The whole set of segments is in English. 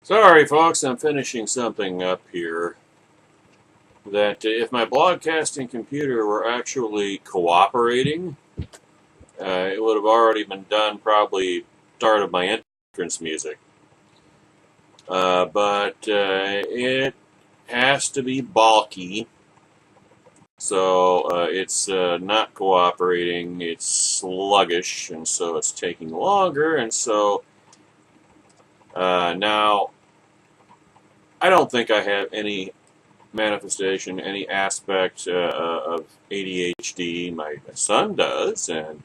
Sorry, folks, I'm finishing something up here that if my broadcasting computer were actually cooperating, it would have already been done, probably start of my entrance music. But it has to be bulky, so it's not cooperating, it's sluggish, and so it's taking longer, and so now I don't think I have any manifestation, any aspect of ADHD. My son does, and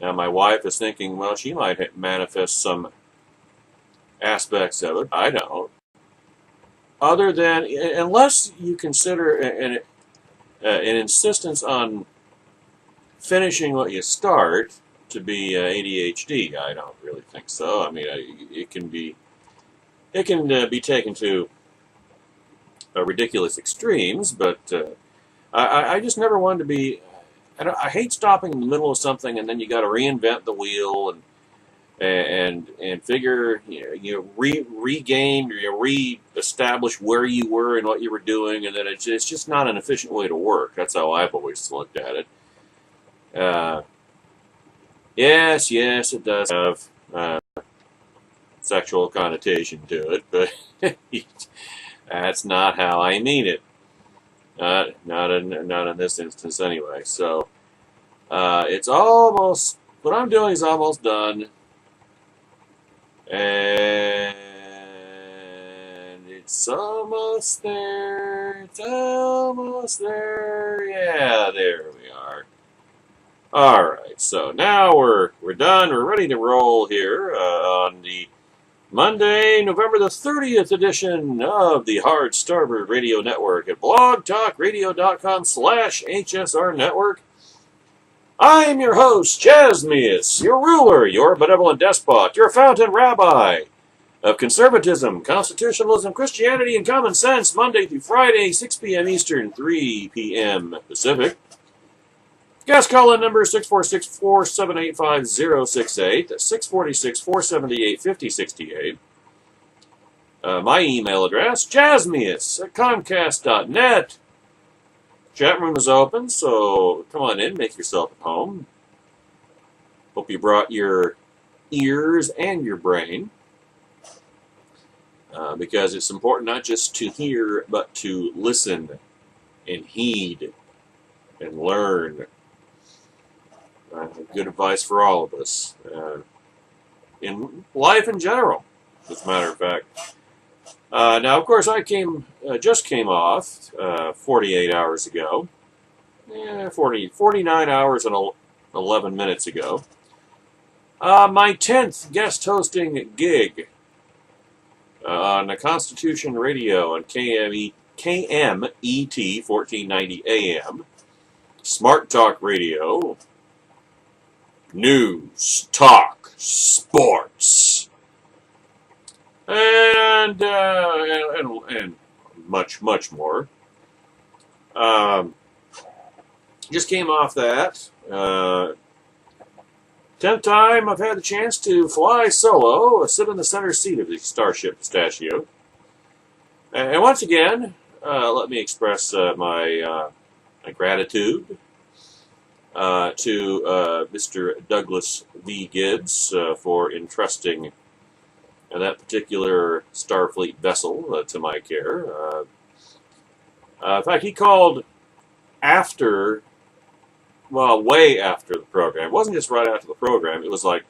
now my wife is thinking, well, she might manifest some aspects of it. I don't. Other than, unless you consider an insistence on finishing what you start to be ADHD, I don't really think so. I mean, it can be taken to ridiculous extremes, but I just never wanted to be. I hate stopping in the middle of something and then you got to reinvent the wheel and figure regain or re-establish where you were and what you were doing, and then it's just not an efficient way to work. That's how I've always looked at it. Yes, it does have sexual connotation to it, but that's not how I mean it. Not in this instance anyway. So it's almost, what I'm doing is almost done, and it's almost there. It's almost there. Yeah, there we are. All right. So now we're done. We're ready to roll here on the Monday, November the 30th edition of the Hard Starboard Radio Network at blogtalkradio.com/HSR Network. I am your host, Jasmius, your ruler, your benevolent despot, your fountain rabbi of conservatism, constitutionalism, Christianity, and common sense, Monday through Friday, 6 p.m. Eastern, 3 p.m. Pacific. Guest call-in number 646-478-5068. That's 646-478-5068. My email address, jasmius@comcast.net. Chat room is open, so come on in, make yourself at home. Hope you brought your ears and your brain, because it's important not just to hear, but to listen and heed and learn. Good advice for all of us in life in general, as a matter of fact. Now, of course, I just came off 48 hours ago. 49 hours and 11 minutes ago. My 10th guest hosting gig on the Constitution Radio on KMET 1490 AM, Smart Talk Radio, news, talk, sports, and much more. Just came off that. 10th time I've had the chance to fly solo, sit in the center seat of the Starship Pistachio. And once again, let me express my gratitude to Mr. Douglas V. Gibbs for entrusting that particular Starfleet vessel to my care. In fact, he called way after the program. It wasn't just right after the program. It was like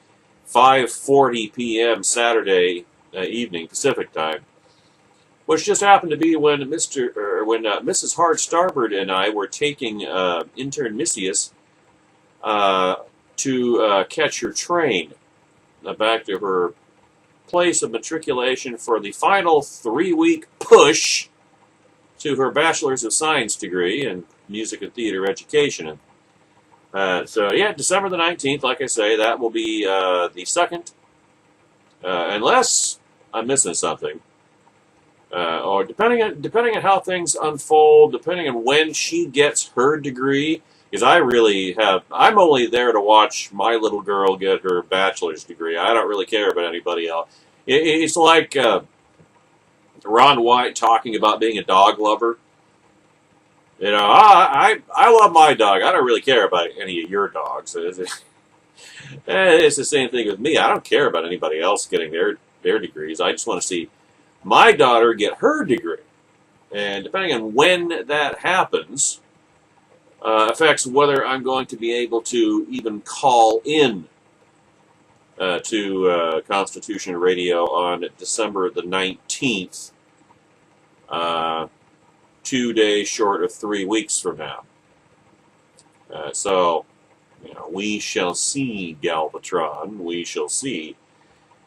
5:40 p.m. Saturday evening Pacific time, which just happened to be when Mrs. Hard Starboard and I were taking intern Missius to catch her train back to her place of matriculation for the final 3-week push to her Bachelor's of Science degree in Music and Theater Education. So yeah, December the 19th, like I say, that will be the second, unless I'm missing something. Or depending on how things unfold, depending on when she gets her degree, because I'm only there to watch my little girl get her bachelor's degree. I don't really care about anybody else. It's like Ron White talking about being a dog lover. You know, I love my dog. I don't really care about any of your dogs. It's the same thing with me. I don't care about anybody else getting their degrees. I just want to see my daughter get her degree. And depending on when that happens, affects whether I'm going to be able to even call in to Constitution Radio on December the 19th, 2 days short of 3 weeks from now. So, you know, we shall see, Galvatron. We shall see.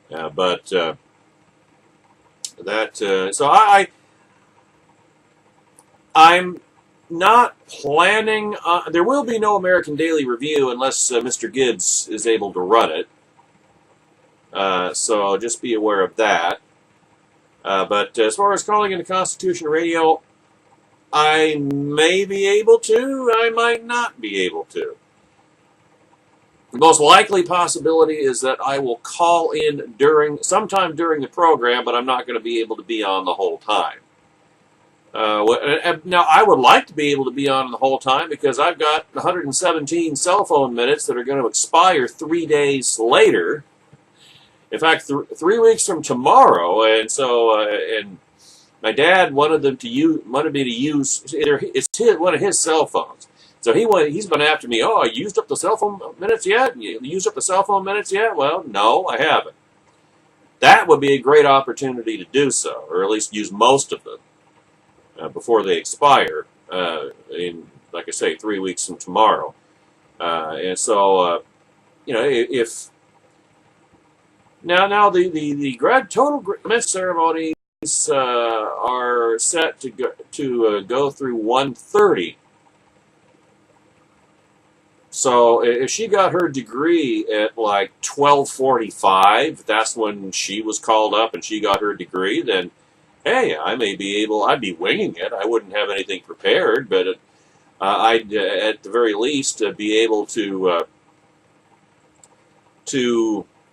But so I'm not planning. There will be no American Daily Review unless Mr. Gibbs is able to run it. So just be aware of that. But as far as calling into Constitution Radio, I may be able to. I might not be able to. The most likely possibility is that I will call in sometime during the program, but I'm not going to be able to be on the whole time. Now, I would like to be able to be on the whole time because I've got 117 cell phone minutes that are going to expire 3 days later. In fact, 3 weeks from tomorrow, and so and my dad wanted me to use one of his cell phones. So he's been after me. Oh, I used up the cell phone minutes yet? You used up the cell phone minutes yet? Well, no, I haven't. That would be a great opportunity to do so, or at least use most of them before they expire. In, like I say, 3 weeks from tomorrow. And so, you know, if now the total graduation ceremonies are set to go through 1:30. So if she got her degree at like 12:45, that's when she was called up and she got her degree, then hey, I'd be winging it. I wouldn't have anything prepared, but I'd at the very least be able to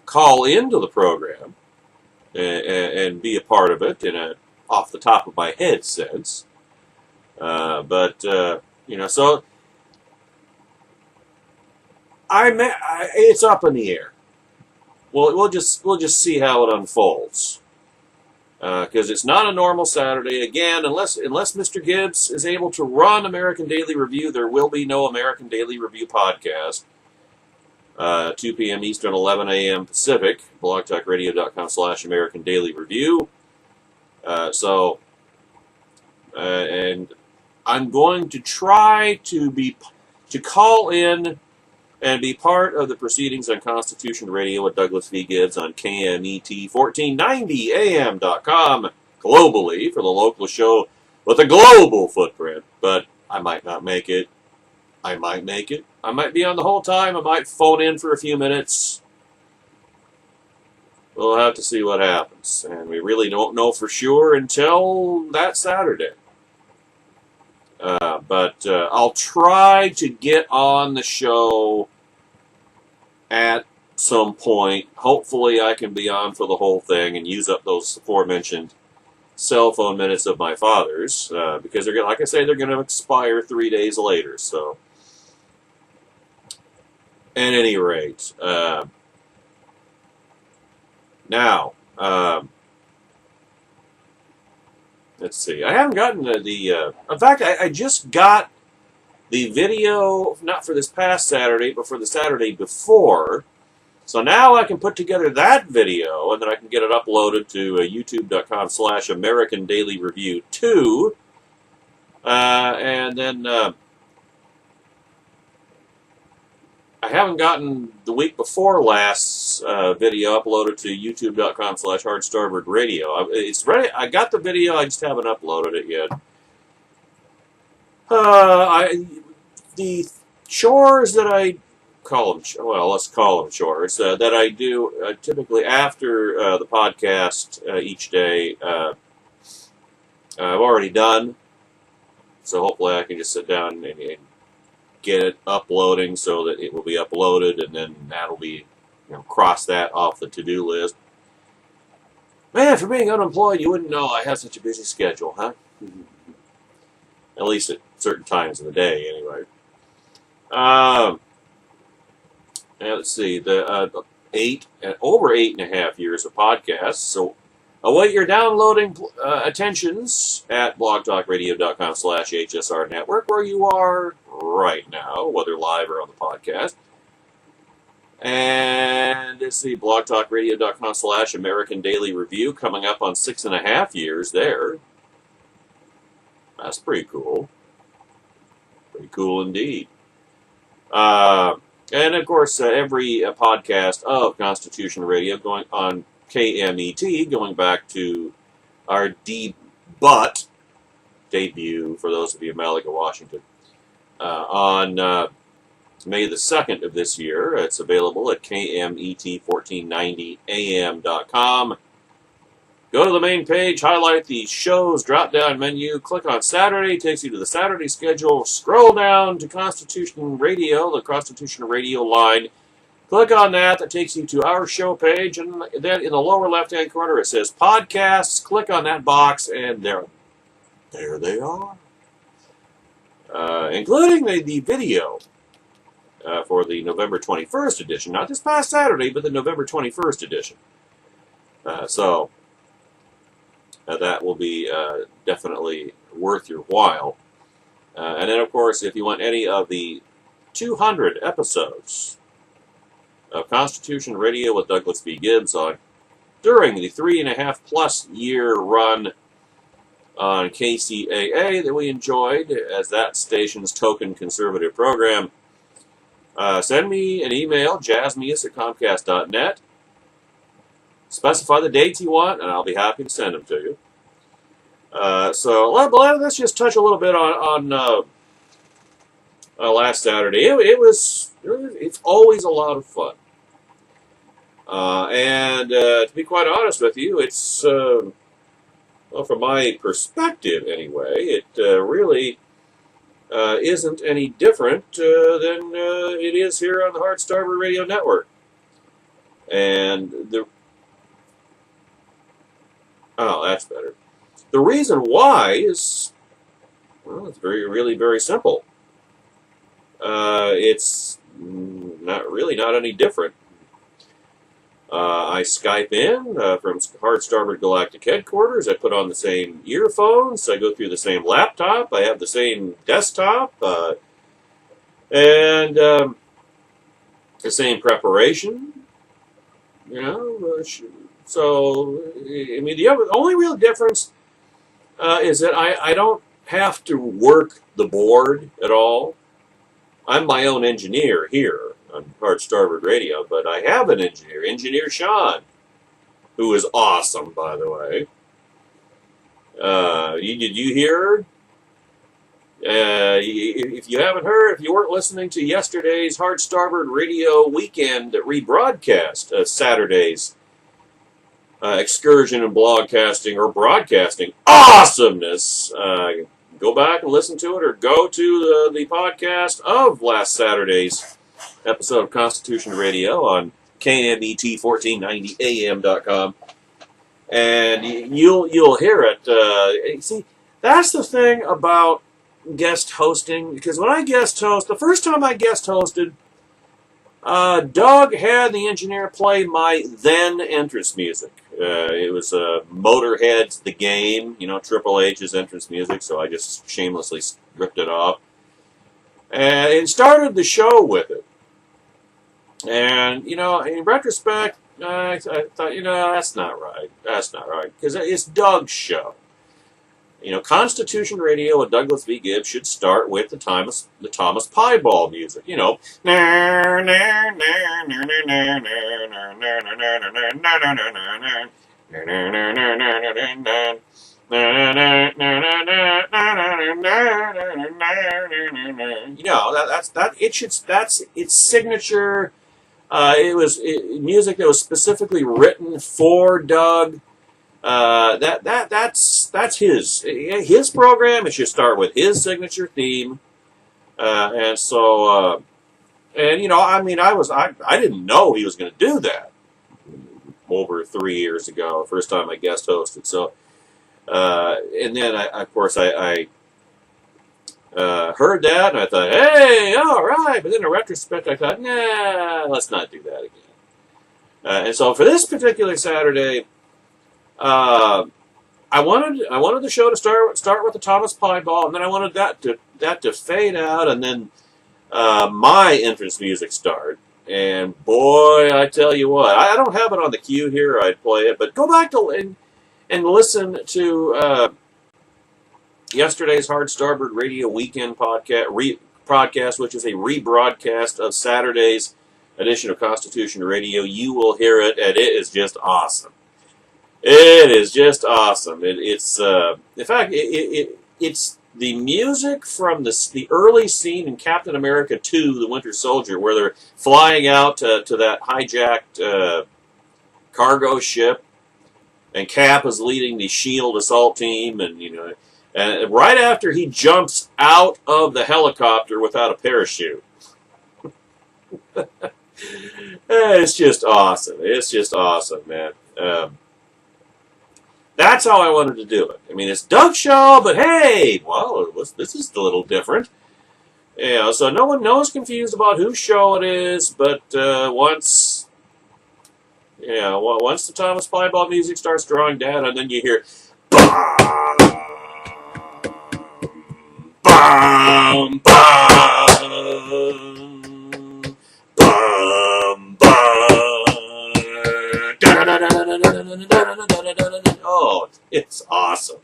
call into the program and be a part of it in a off the top of my head sense. But you know, so it's up in the air. We'll just see how it unfolds. Because it's not a normal Saturday. Again, unless Mr. Gibbs is able to run American Daily Review, there will be no American Daily Review podcast. 2 p.m. Eastern, 11 a.m. Pacific, blogtalkradio.com/American Daily Review. And I'm going to try to call in and be part of the proceedings on Constitution Radio with Douglas V. Gibbs on KMET1490am.com globally for the local show with a global footprint. But I might not make it. I might make it. I might be on the whole time. I might phone in for a few minutes. We'll have to see what happens. And we really don't know for sure until that Saturday. But I'll try to get on the show at some point. Hopefully I can be on for the whole thing and use up those aforementioned cell phone minutes of my father's. Because they're, like I say, they're going to expire 3 days later. So, at any rate, now, let's see. I haven't gotten in fact, I just got the video, not for this past Saturday, but for the Saturday before. So now I can put together that video, and then I can get it uploaded to youtube.com/American Daily Review 2. And then I haven't gotten the week before last's video uploaded to youtube.com/Hardstarboard Radio. It's ready. I got the video. I just haven't uploaded it yet. The chores that I call them, well, let's call them chores, that I do typically after the podcast each day, I've already done. So hopefully I can just sit down and get it uploading so that it will be uploaded, and then that'll be, cross that off the to-do list. Man, for being unemployed, you wouldn't know I have such a busy schedule, huh? At least at certain times of the day, anyway. And let's see, the over 8.5 years of podcasts. So await your downloading attentions at blogtalkradio.com/HSR network, where you are right now, whether live or on the podcast. And let's see, blogtalkradio.com/American Daily Review, coming up on 6.5 years there. That's pretty cool. Pretty cool indeed. And of course, every podcast of Constitution Radio going on KMET, going back to our debut for those of you in Malaga, Washington, on May the 2nd of this year. It's available at KMET1490am.com. Go to the main page, highlight the show's drop-down menu, click on Saturday, takes you to the Saturday schedule, scroll down to Constitution Radio, the Constitution Radio line, click on that, that takes you to our show page, and then in the lower left-hand corner it says Podcasts, click on that box, and there they are. Including the video for the November 21st edition, not this past Saturday, but the November 21st edition. That will be definitely worth your while. And then, of course, if you want any of the 200 episodes of Constitution Radio with Douglas B. Gibbs on during the 3.5+ year run on KCAA that we enjoyed as that station's token conservative program, send me an email, jazzmeus@comcast.net. Specify the dates you want, and I'll be happy to send them to you. So let's just touch a little bit on last Saturday. It's always a lot of fun, and to be quite honest with you, it's well, from my perspective anyway, it really isn't any different than it is here on the Hard Starboard Radio Network, and Oh, that's better. The reason why is, well, it's really very simple. It's not any different. I Skype in from Hard Starboard Galactic Headquarters. I put on the same earphones. I go through the same laptop. I have the same desktop. And the same preparation. So, I mean, the only real difference is that I don't have to work the board at all. I'm my own engineer here on Hard Starboard Radio, but I have an engineer, Engineer Sean, who is awesome, by the way. Did you hear? If you haven't heard, if you weren't listening to yesterday's Hard Starboard Radio weekend rebroadcast of Saturday's excursion and broadcasting awesomeness, go back and listen to it, or go to the podcast of last Saturday's episode of Constitution Radio on KMET1490am.com, and you'll hear it. See, that's the thing about guest hosting, because when I guest host, the first time I guest hosted, Doug had the engineer play my then entrance music. It was Motorhead's The Game, Triple H's entrance music, so I just shamelessly ripped it off. And started the show with it. And, in retrospect, I thought, that's not right. That's not right, because it's Doug's show. Constitution Radio with Douglas V. Gibbs should start with the Thomas Piebald music. That's its signature. It was music that was specifically written for Doug. That's his program. It should start with his signature theme, and so I didn't know he was going to do that. over 3 years ago, first time I guest hosted. So, and then of course I heard that and I thought, hey, all right. But then in retrospect, I thought, nah, let's not do that again. And so for this particular Saturday, I wanted the show to start with the Thomas Piebald, and then I wanted that to fade out, and then my entrance music start. And boy, I tell you what, I don't have it on the queue here. I'd play it, but go back and listen to yesterday's Hard Starboard Radio Weekend podcast, which is a rebroadcast of Saturday's edition of Constitution Radio. You will hear it, and it is just awesome. It is just awesome. It's in fact, it's the music from the early scene in Captain America 2, The Winter Soldier, where they're flying out to that hijacked cargo ship, and Cap is leading the SHIELD assault team, and and right after he jumps out of the helicopter without a parachute. It's just awesome. It's just awesome, man. That's how I wanted to do it. I mean, it's Doug's show, but hey, well, this is a little different. So no one's confused about whose show it is, but once the Thomas Piebald music starts drawing down, and then you hear bam, bam, bam, oh, it's awesome.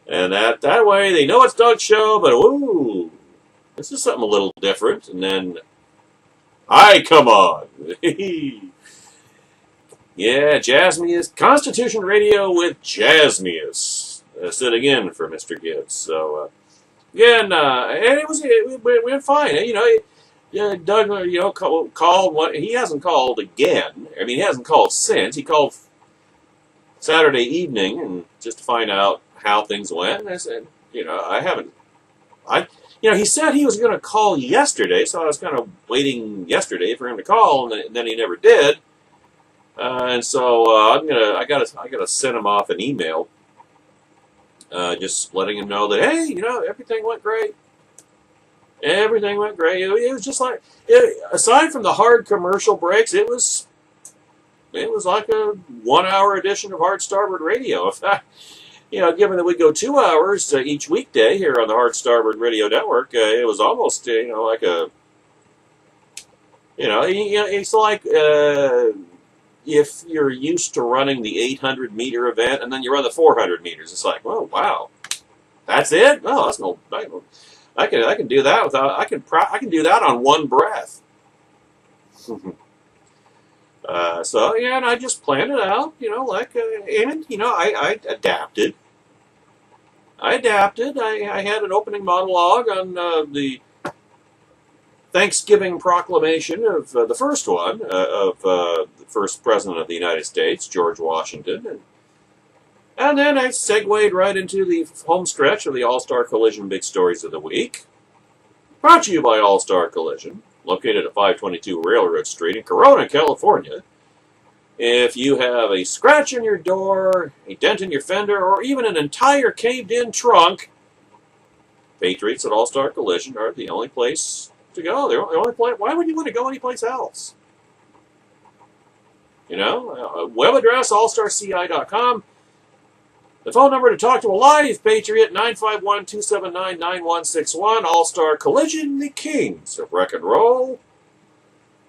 And that way they know it's Doug's show, but ooh, this is something a little different. And then, come on. Yeah, Jasmius, Constitution Radio with Jasmius. Said again for Mr. Gibbs. So, again, and it went fine. Doug, called. He hasn't called again. I mean, he hasn't called since. He called Saturday evening and just to find out how things went. And I said, I haven't. He said he was going to call yesterday, so I was kind of waiting yesterday for him to call, and then he never did. And so I gotta send him off an email, just letting him know that hey, everything went great. Everything went great. It was just like, aside from the hard commercial breaks, it was like a 1 hour edition of Hard Starboard Radio. In fact, given that we go 2 hours each weekday here on the Hard Starboard Radio Network, it was almost like a it's like if you're used to running the 800-meter event and then you run the 400 meters. It's like, oh wow, that's it. Oh, that's no. I can do that without. I can do that on one breath. So yeah, and I just planned it out, I adapted. I had an opening monologue on the Thanksgiving proclamation of the first one of the first president of the United States, George Washington, and then I segued right into the home stretch of the All-Star Collision Big Stories of the Week, brought to you by All-Star Collision, located at 522 Railroad Street in Corona, California. If you have a scratch in your door, a dent in your fender, or even an entire caved-in trunk, Patriots at All-Star Collision are the only place to go. They're the only place. Why would you want to go anyplace else? Web address, allstarci.com. The phone number to talk to a live Patriot, 951-279-9161. All-Star Collision, the kings of wreck and roll.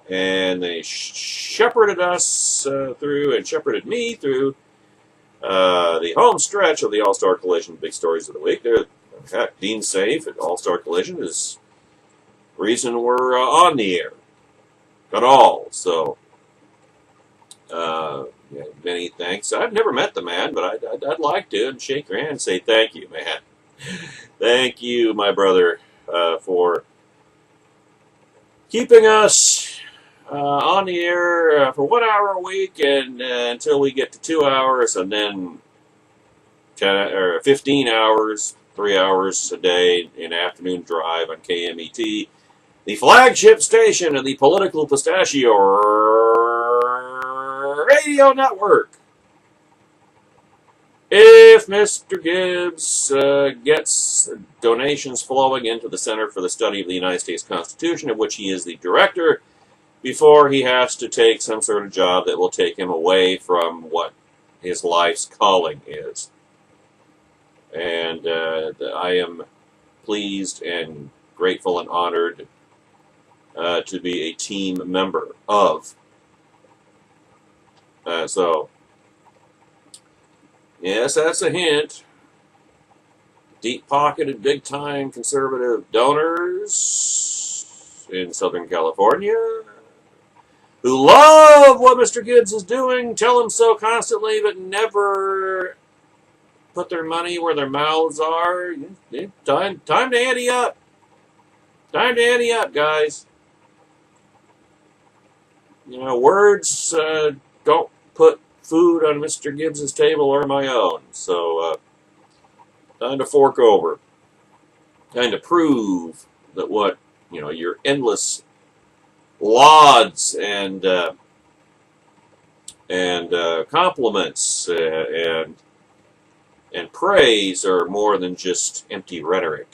And they shepherded us shepherded me through the home stretch of the All-Star Collision Big Stories of the Week. In fact, Dean Safe at All-Star Collision is the reason we're on the air at all. So, many thanks. I've never met the man, but I'd like to and shake your hand and say thank you, man. Thank you, my brother, for keeping us on the air for 1 hour a week and until we get to 2 hours, and then 15 hours, 3 hours a day in afternoon drive on KMET, the flagship station of the political pistachio Radio Network. If Mr. Gibbs gets donations flowing into the Center for the Study of the United States Constitution, of which he is the director, before he has to take some sort of job that will take him away from what his life's calling is. And I am pleased and grateful and honored to be a team member of. So, yes, that's a hint. Deep-pocketed, big-time conservative donors in Southern California who love what Mr. Gibbs is doing, tell him so constantly, but never put their money where their mouths are. Time to ante up. Time to ante up, guys. You know, words don't put food on Mr. Gibbs's table or my own. So, time to fork over. Time to prove that what, your endless lauds and compliments and praise are more than just empty rhetoric.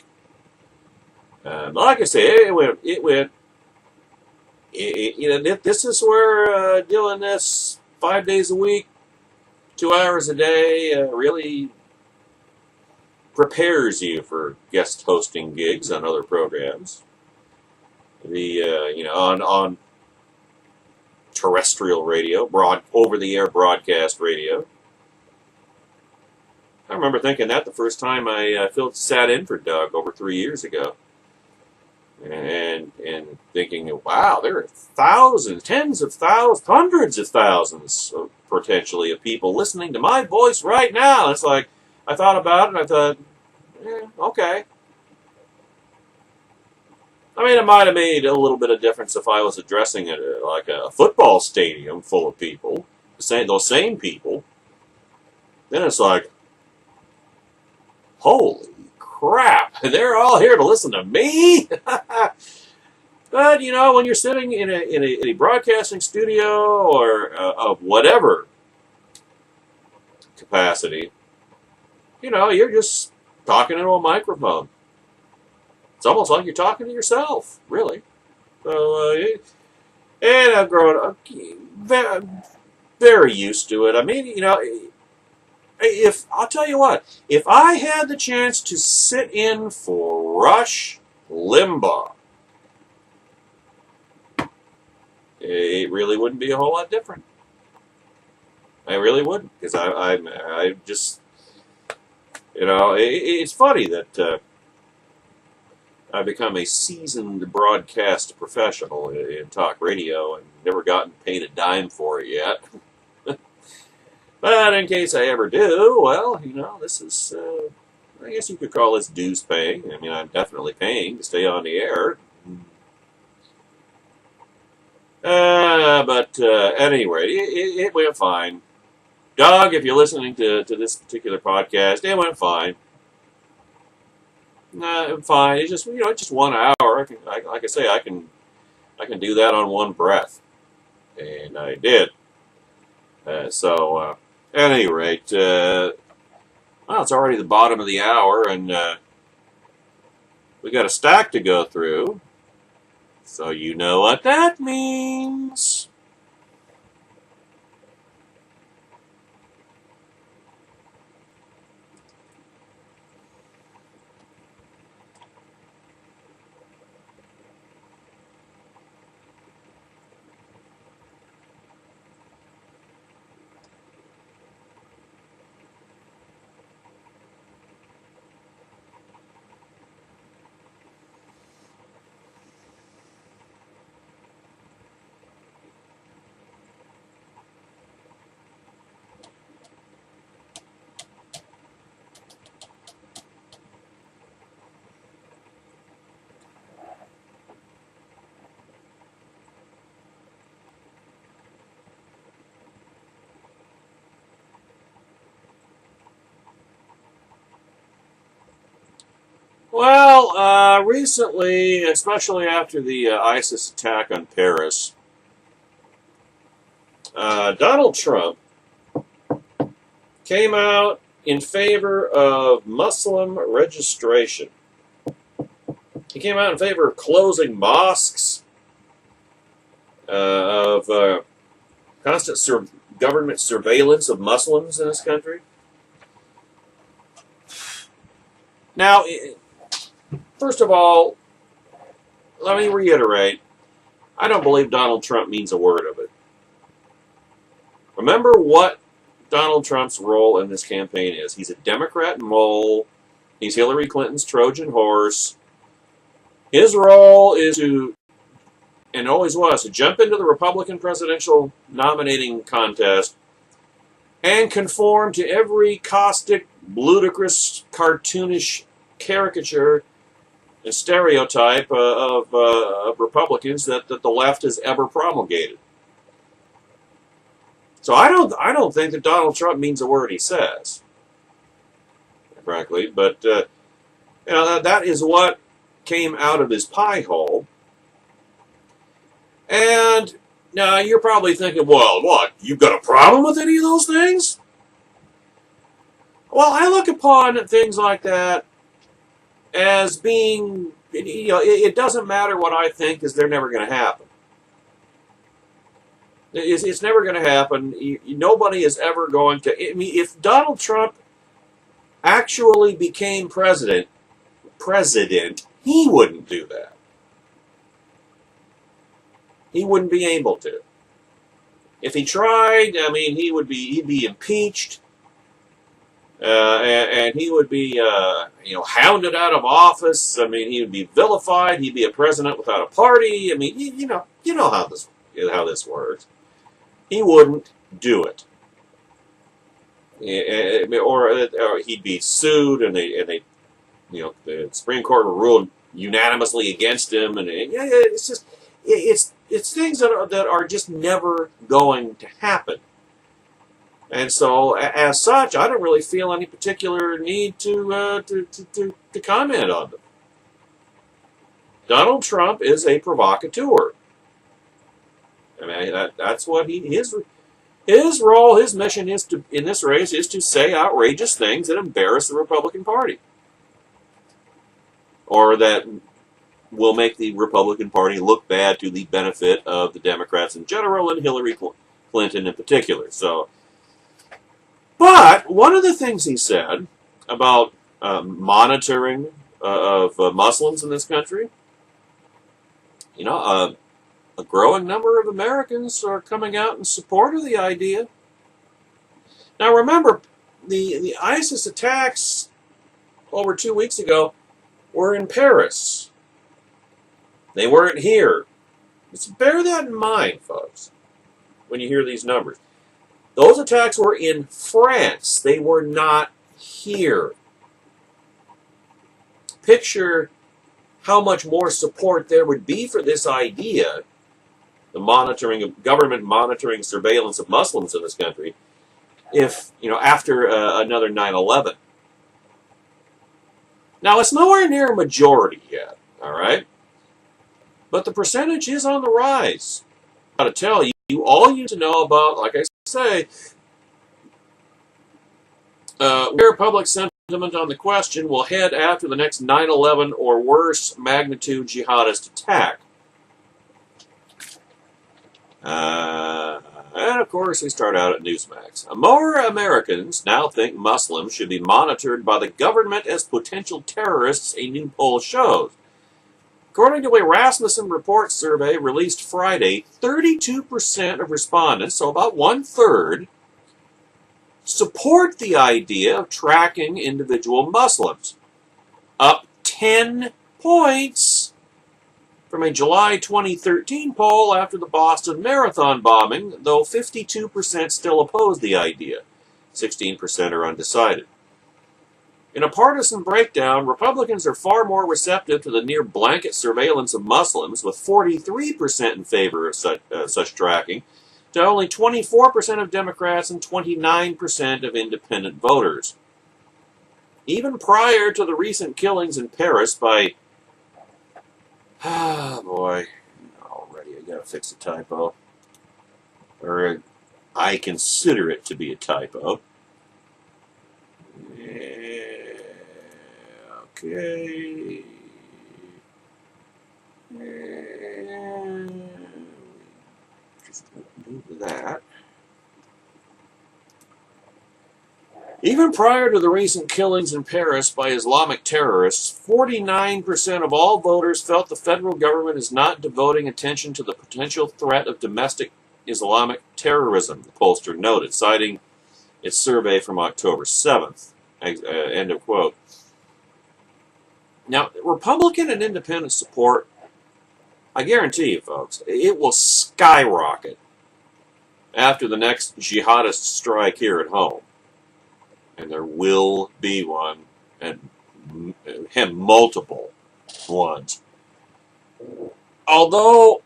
Like I say, it went. This is where doing this 5 days a week, 2 hours a day, really prepares you for guest hosting gigs on other programs. On terrestrial radio, over-the-air broadcast radio. I remember thinking that the first time I sat in for Doug over 3 years ago. And thinking, wow, there are thousands, tens of thousands, hundreds of thousands, potentially, of people listening to my voice right now. It's like, I thought about it, and I thought, okay. I mean, it might have made a little bit of difference if I was addressing a football stadium full of people, those same people. Then it's like, holy crap, they're all here to listen to me? But, when you're sitting in a broadcasting studio or of whatever capacity, you're just talking into a microphone. It's almost like you're talking to yourself, really. So, and I've grown up very used to it. I mean, I'll tell you what, if I had the chance to sit in for Rush Limbaugh, it really wouldn't be a whole lot different. I really wouldn't, because I just, it's funny that I've become a seasoned broadcast professional in talk radio and never gotten paid a dime for it yet. But in case I ever do, well, this is, I guess you could call this dues paying. I mean, I'm definitely paying to stay on the air. But anyway, it went fine. Doug, if you're listening to this particular podcast, it went fine. Fine. It's just, just 1 hour. Like I say, I can do that on one breath. And I did. At any rate, well, it's already the bottom of the hour, and we got a stack to go through. So you know what that means. Well, recently, especially after the ISIS attack on Paris, Donald Trump came out in favor of Muslim registration. He came out in favor of closing mosques, of constant government surveillance of Muslims in this country. Now, first of all, let me reiterate, I don't believe Donald Trump means a word of it. Remember what Donald Trump's role in this campaign is. He's a Democrat mole. He's Hillary Clinton's Trojan horse. His role is to, and always was, to jump into the Republican presidential nominating contest and conform to every caustic, ludicrous, cartoonish caricature and stereotype of Republicans that the left has ever promulgated. So I don't think that Donald Trump means a word he says, frankly. But that is what came out of his pie hole. And now you're probably thinking, well, what? You've got a problem with any of those things? Well, I look upon things like that as being, it doesn't matter what I think, because they're never going to happen. It's never going to happen. Nobody is ever going to. I mean, if Donald Trump actually became president, he wouldn't do that. He wouldn't be able to. If he tried, I mean, he'd be impeached, and he would be, hounded out of office. I mean, he would be vilified. He'd be a president without a party. I mean, you know how this works. He wouldn't do it, or he'd be sued, and the Supreme Court would rule unanimously against him, and it's just it's things that are just never going to happen. And so, as such, I don't really feel any particular need to comment on them. Donald Trump is a provocateur. I mean, that's what his role, his mission is in this race is to say outrageous things that embarrass the Republican Party, or that will make the Republican Party look bad to the benefit of the Democrats in general and Hillary Clinton in particular. So, but one of the things he said about monitoring of Muslims in this country, a growing number of Americans are coming out in support of the idea. Now remember, the ISIS attacks over 2 weeks ago were in Paris. They weren't here. Just bear that in mind, folks, when you hear these numbers. Those attacks were in France. They were not here. Picture how much more support there would be for this idea, the government monitoring surveillance of Muslims in this country, if, after another 9/11. Now, it's nowhere near a majority yet, all right? But the percentage is on the rise. I've got to tell you, all you need to know about, like I say, where public sentiment on the question will head after the next 9/11 or worse magnitude jihadist attack. And of course, we start out at Newsmax. More Americans now think Muslims should be monitored by the government as potential terrorists, a new poll shows. According to a Rasmussen Report survey released Friday, 32% of respondents, so about 1/3, support the idea of tracking individual Muslims, up 10 points from a July 2013 poll after the Boston Marathon bombing, though 52% still oppose the idea. 16% are undecided. In a partisan breakdown, Republicans are far more receptive to the near-blanket surveillance of Muslims, with 43% in favor of such tracking, to only 24% of Democrats and 29% of independent voters. Even prior to the recent killings in Paris by... already I gotta fix a typo. Or I consider it to be a typo. Okay. Just do that. Even prior to the recent killings in Paris by Islamic terrorists, 49% of all voters felt the federal government is not devoting attention to the potential threat of domestic Islamic terrorism, the pollster noted, citing its survey from October 7th. End of quote. Now, Republican and independent support, I guarantee you, folks, it will skyrocket after the next jihadist strike here at home. And there will be one, and multiple ones. Although,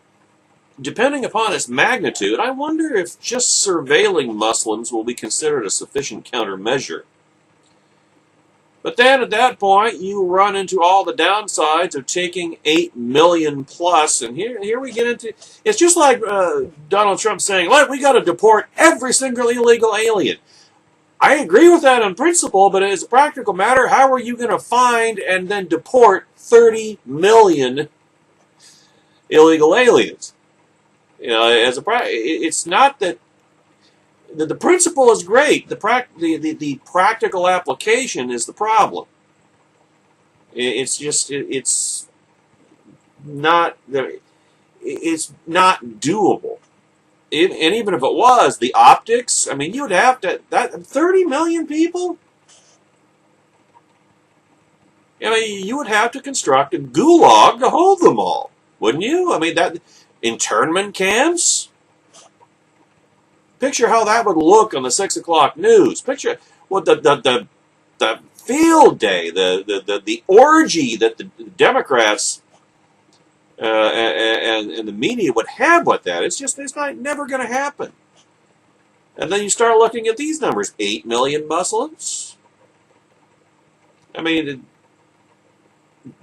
depending upon its magnitude, I wonder if just surveilling Muslims will be considered a sufficient countermeasure. But then at that point, you run into all the downsides of taking 8 million plus, and here we get into, it's just like Donald Trump saying, look, we got to deport every single illegal alien. I agree with that in principle, but as a practical matter, how are you going to find and then deport 30 million illegal aliens? You know, it's not that the principle is great. The practical application is the problem. It's not doable. And even if it was, the optics, I mean, you'd have to, 30 million people? I mean, you would have to construct a gulag to hold them all, wouldn't you? I mean, that internment camps? Picture how that would look on the 6 o'clock news. Picture what the field day, the orgy that the Democrats and the media would have with that. It's never going to happen. And then you start looking at these numbers: 8 million Muslims. I mean,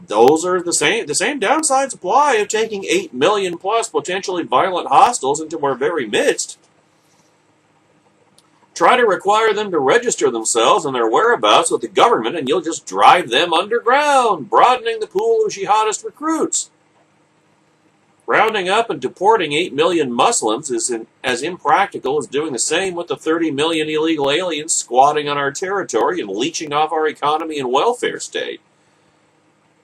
those are the same downsides apply of taking 8 million plus potentially violent hostiles into our very midst. Try to require them to register themselves and their whereabouts with the government, and you'll just drive them underground, broadening the pool of jihadist recruits. Rounding up and deporting 8 million Muslims is as impractical as doing the same with the 30 million illegal aliens squatting on our territory and leeching off our economy and welfare state.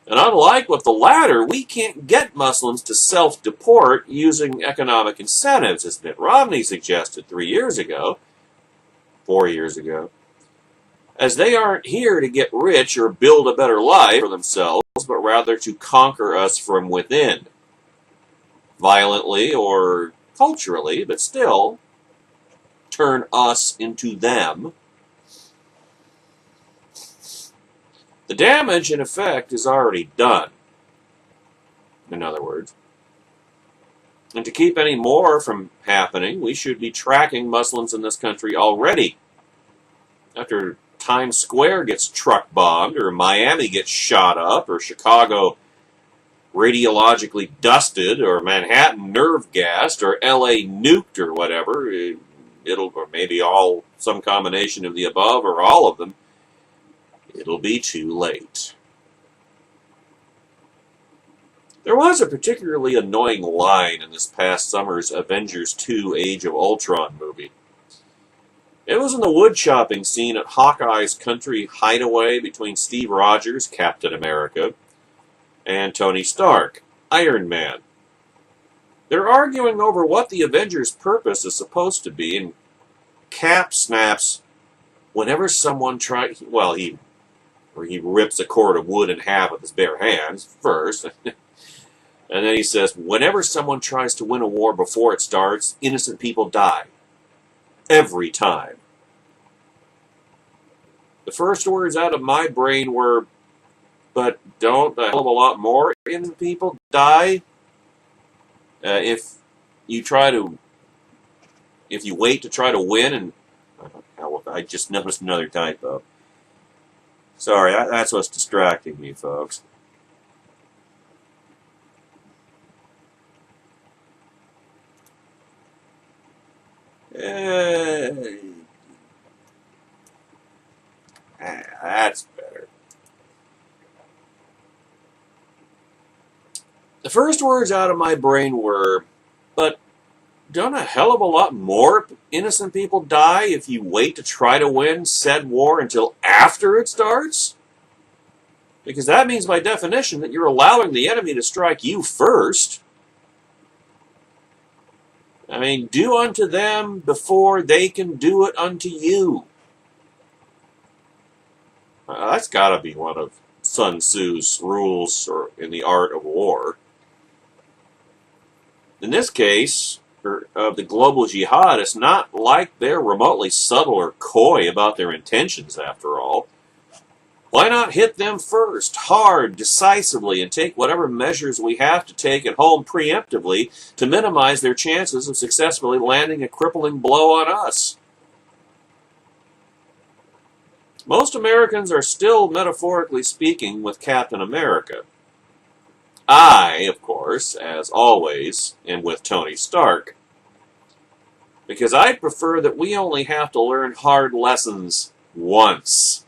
And unlike with the latter, we can't get Muslims to self-deport using economic incentives, as Mitt Romney suggested 4 years ago, as they aren't here to get rich or build a better life for themselves, but rather to conquer us from within. Violently or culturally, but still turn us into them. The damage, in effect, is already done, in other words. And to keep any more from happening, we should be tracking Muslims in this country already. After Times Square gets truck bombed, or Miami gets shot up, or Chicago radiologically dusted, or Manhattan nerve gassed, or LA nuked, or whatever, or maybe some combination of the above, or all of them, it'll be too late. There was a particularly annoying line in this past summer's Avengers 2 Age of Ultron movie. It was in the wood chopping scene at Hawkeye's country hideaway between Steve Rogers, Captain America, and Tony Stark, Iron Man. They're arguing over what the Avengers' purpose is supposed to be, and Cap snaps, whenever someone tries, he rips a cord of wood in half with his bare hands first, and then he says, whenever someone tries to win a war before it starts, innocent people die. Every time. The first words out of my brain were, but don't a hell of a lot more innocent people die if you wait to try to win? And I just noticed another typo. Sorry, that's what's distracting me, folks. That's better. The first words out of my brain were, but don't a hell of a lot more innocent people die if you wait to try to win said war until after it starts? Because that means by definition that you're allowing the enemy to strike you first. I mean, do unto them before they can do it unto you. That's got to be one of Sun Tzu's rules or in the art of war. In this case, of the global jihad, it's not like they're remotely subtle or coy about their intentions, after all. Why not hit them first, hard, decisively, and take whatever measures we have to take at home preemptively to minimize their chances of successfully landing a crippling blow on us? Most Americans are still, metaphorically speaking, with Captain America. I, of course, as always, am with Tony Stark. Because I'd prefer that we only have to learn hard lessons once.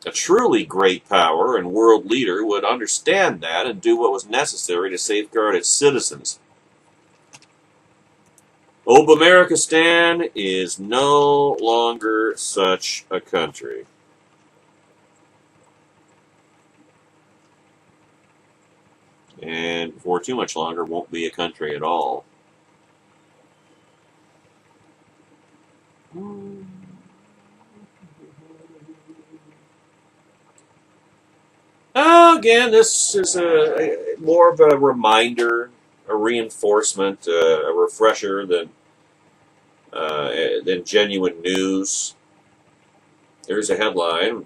A truly great power and world leader would understand that and do what was necessary to safeguard its citizens. Obamamerikistan is no longer such a country. And for too much longer won't be a country at all. Again, this is more of a reminder, a reinforcement, a refresher than genuine news. There's a headline.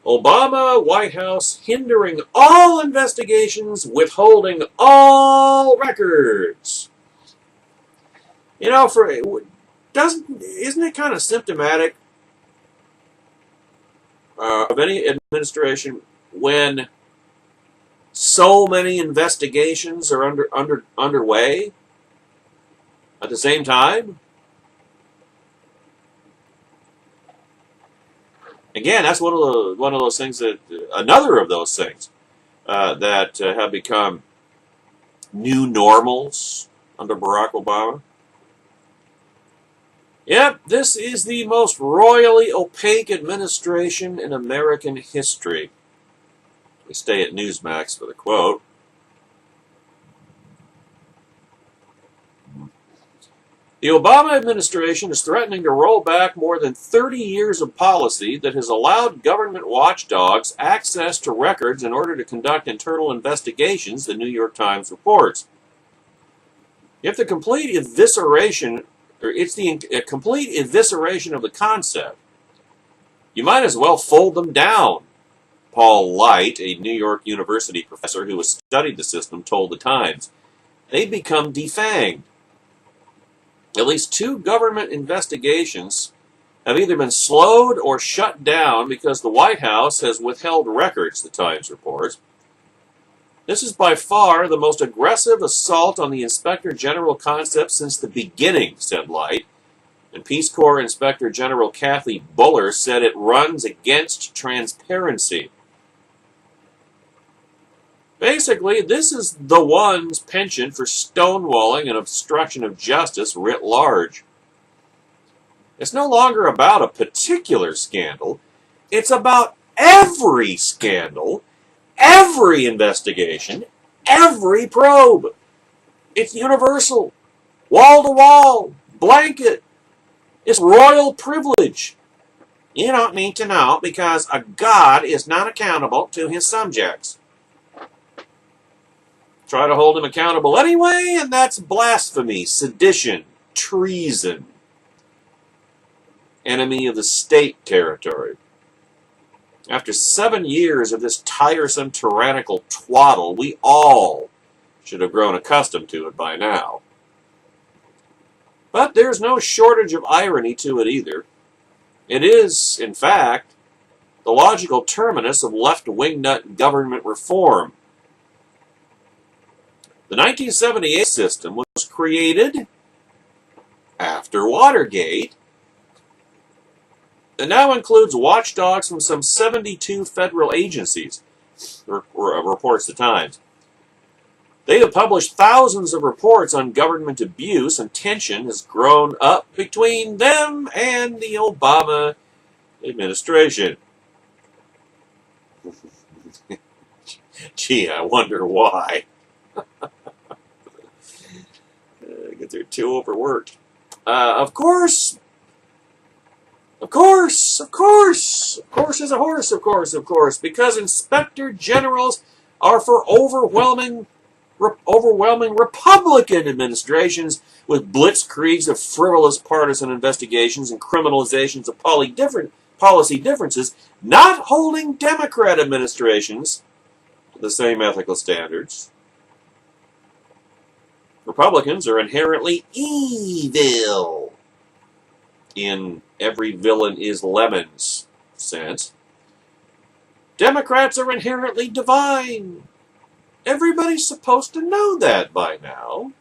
Obama White House hindering all investigations, withholding all records. You know, isn't it kind of symptomatic of any administration when so many investigations are underway at the same time? Again, that's one of those things that another of those things that have become new normals under Barack Obama. Yep, this is the most royally opaque administration in American history. We stay at Newsmax for the quote. The Obama administration is threatening to roll back more than 30 years of policy that has allowed government watchdogs access to records in order to conduct internal investigations, the New York Times reports. If the complete evisceration, or it's the complete evisceration of the concept, you might as well fold them down, Paul Light, a New York University professor who has studied the system, told the Times. They become defanged. At least 2 government investigations have either been slowed or shut down because the White House has withheld records, the Times reports. This is by far the most aggressive assault on the Inspector General concept since the beginning, said Light. And Peace Corps Inspector General Kathy Buller said it runs against transparency. Basically, this is the one's penchant for stonewalling and obstruction of justice writ large. It's no longer about a particular scandal. It's about every scandal, every investigation, every probe. It's universal, wall-to-wall, blanket. It's royal privilege. You don't need to know because a god is not accountable to his subjects. Try to hold him accountable anyway, and that's blasphemy, sedition, treason, enemy of the state territory. After 7 years of this tiresome, tyrannical twaddle, we all should have grown accustomed to it by now. But there's no shortage of irony to it either. It is, in fact, the logical terminus of left wingnut government reform. The 1978 system was created after Watergate, and now includes watchdogs from some 72 federal agencies, reports the Times. They have published thousands of reports on government abuse, and tension has grown up between them and the Obama administration. Gee, I wonder why. Because they're too overworked. Of course is a horse, because inspector generals are for overwhelming Republican administrations with blitzkriegs of frivolous partisan investigations and criminalizations of policy differences, not holding Democrat administrations to the same ethical standards. Republicans are inherently evil in every villain is Lemon's sense. Democrats are inherently divine. Everybody's supposed to know that by now.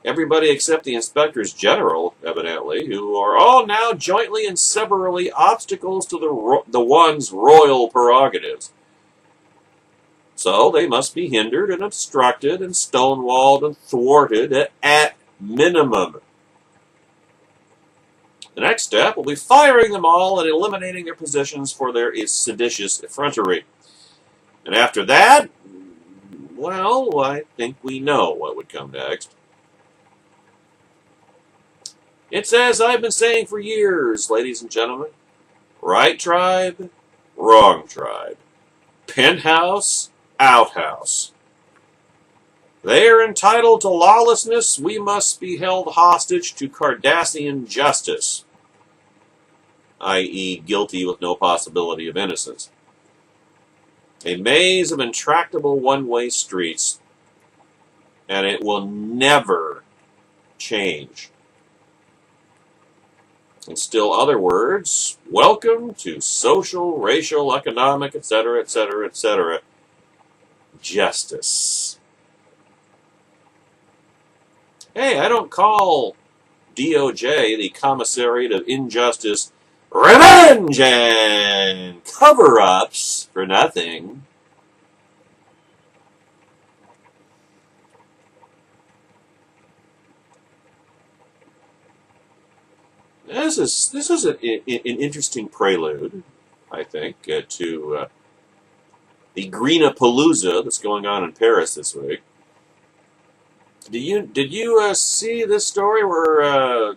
Everybody except the inspectors general, evidently, who are all now jointly and severally obstacles to the one's royal prerogatives. So they must be hindered and obstructed and stonewalled and thwarted at minimum. The next step will be firing them all and eliminating their positions for their seditious effrontery. And after that, well, I think we know what would come next. It's as I've been saying for years, ladies and gentlemen. Right tribe, wrong tribe. Penthouse, outhouse. They are entitled to lawlessness. We must be held hostage to Cardassian justice, i.e. guilty with no possibility of innocence. A maze of intractable one-way streets, and it will never change. In still other words, welcome to social, racial, economic, etc., etc., etc. justice. Hey, I don't call DOJ, the Commissariat of Injustice, revenge and cover-ups for nothing. This is an interesting prelude, I think, to the Greenapalooza that's going on in Paris this week. Did you see this story where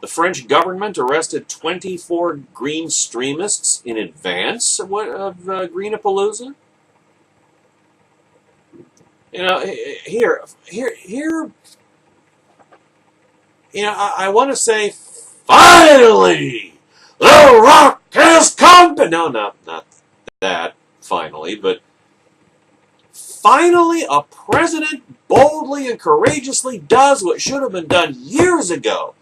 the French government arrested 24 Greenstremists in advance of Greenapalooza? You know, here. You know, I want to say, finally, the Rock has come. No, not that. Finally, but finally, a president boldly and courageously does what should have been done years ago,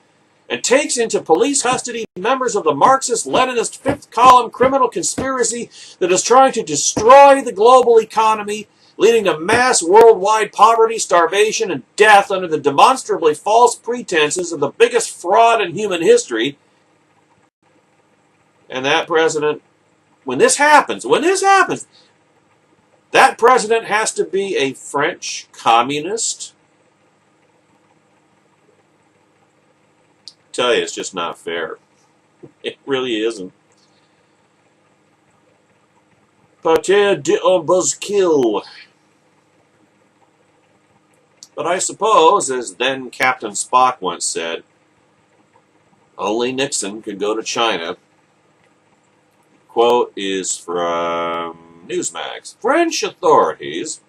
and takes into police custody members of the Marxist-Leninist fifth column criminal conspiracy that is trying to destroy the global economy, leading to mass worldwide poverty, starvation, and death under the demonstrably false pretenses of the biggest fraud in human history. And that president, when this happens, that president has to be a French communist. I tell you, it's just not fair. It really isn't. Pater d'un buzzkill. But I suppose, as then Captain Spock once said, only Nixon could go to China. Quote is from Newsmax. French authorities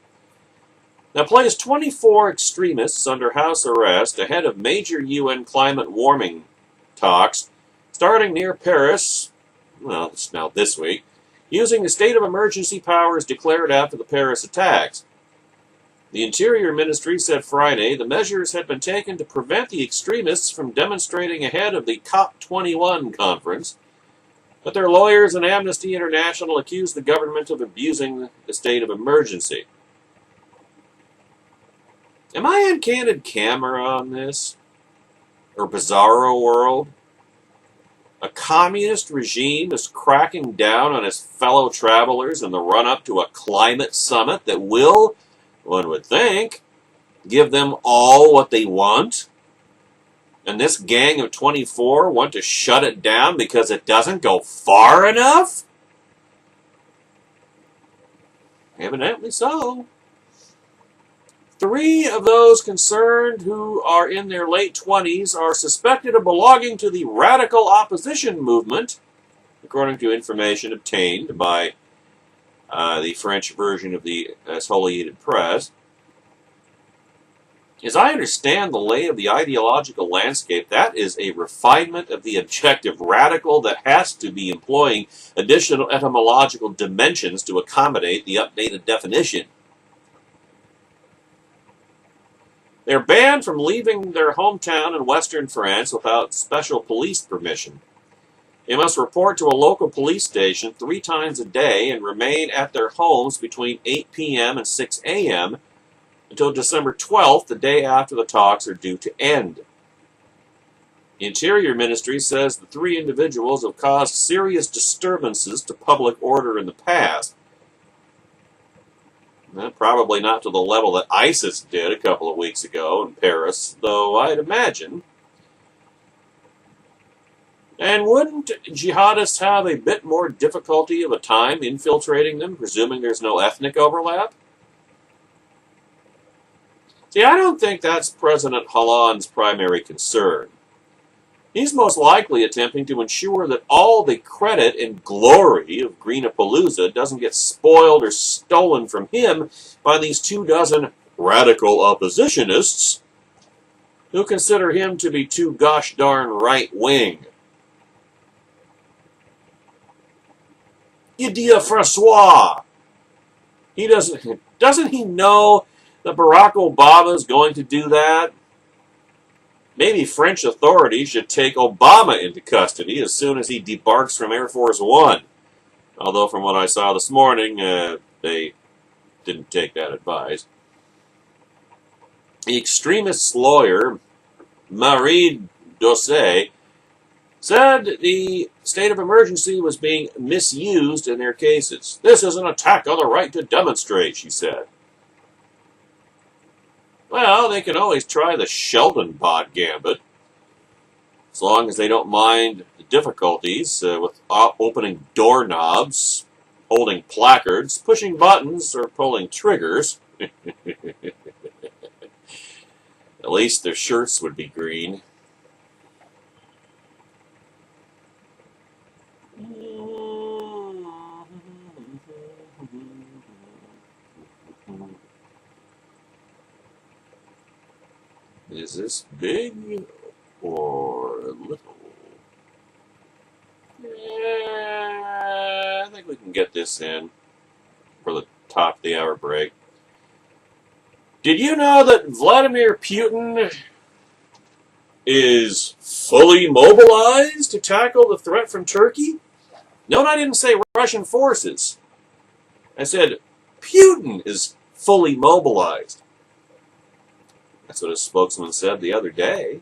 now place 24 extremists under house arrest ahead of major UN climate warming talks starting near Paris, well, it's now this week, using the state of emergency powers declared after the Paris attacks. The Interior Ministry said Friday the measures had been taken to prevent the extremists from demonstrating ahead of the COP21 conference, but their lawyers and Amnesty International accused the government of abusing the state of emergency. Am I in candid camera on this? Or bizarro world? A communist regime is cracking down on its fellow travelers in the run-up to a climate summit that will, one would think, give them all what they want. And this gang of 24 want to shut it down because it doesn't go far enough? Evidently so. 3 of those concerned, who are in their late 20s, are suspected of belonging to the radical opposition movement, according to information obtained by the French version of the Associated Press. As I understand the lay of the ideological landscape, that is a refinement of the objective radical that has to be employing additional etymological dimensions to accommodate the updated definition. They're banned from leaving their hometown in western France without special police permission. They must report to a local police station 3 times a day and remain at their homes between 8 p.m. and 6 a.m. until December 12th, the day after the talks are due to end. The Interior Ministry says the 3 individuals have caused serious disturbances to public order in the past. Probably not to the level that ISIS did a couple of weeks ago in Paris, though I'd imagine. And wouldn't jihadists have a bit more difficulty of a time infiltrating them, presuming there's no ethnic overlap? See, I don't think that's President Hollande's primary concern. He's most likely attempting to ensure that all the credit and glory of Greenapalooza doesn't get spoiled or stolen from him by these 24 radical oppositionists who consider him to be too gosh darn right-wing. Idiot Francois! Doesn't he know that Barack Obama is going to do that? Maybe French authorities should take Obama into custody as soon as he debarks from Air Force One. Although from what I saw this morning, they didn't take that advice. The extremist's lawyer, Marie Dossé, said the state of emergency was being misused in their cases. This is an attack on the right to demonstrate, she said. Well, they can always try the Sheldon bot gambit, as long as they don't mind the difficulties with opening doorknobs, holding placards, pushing buttons, or pulling triggers. At least their shirts would be green. Is this big or little? Yeah, I think we can get this in for the top of the hour break. Did you know that Vladimir Putin is fully mobilized to tackle the threat from Turkey? No, I didn't say Russian forces. I said Putin is fully mobilized. That's what his spokesman said the other day.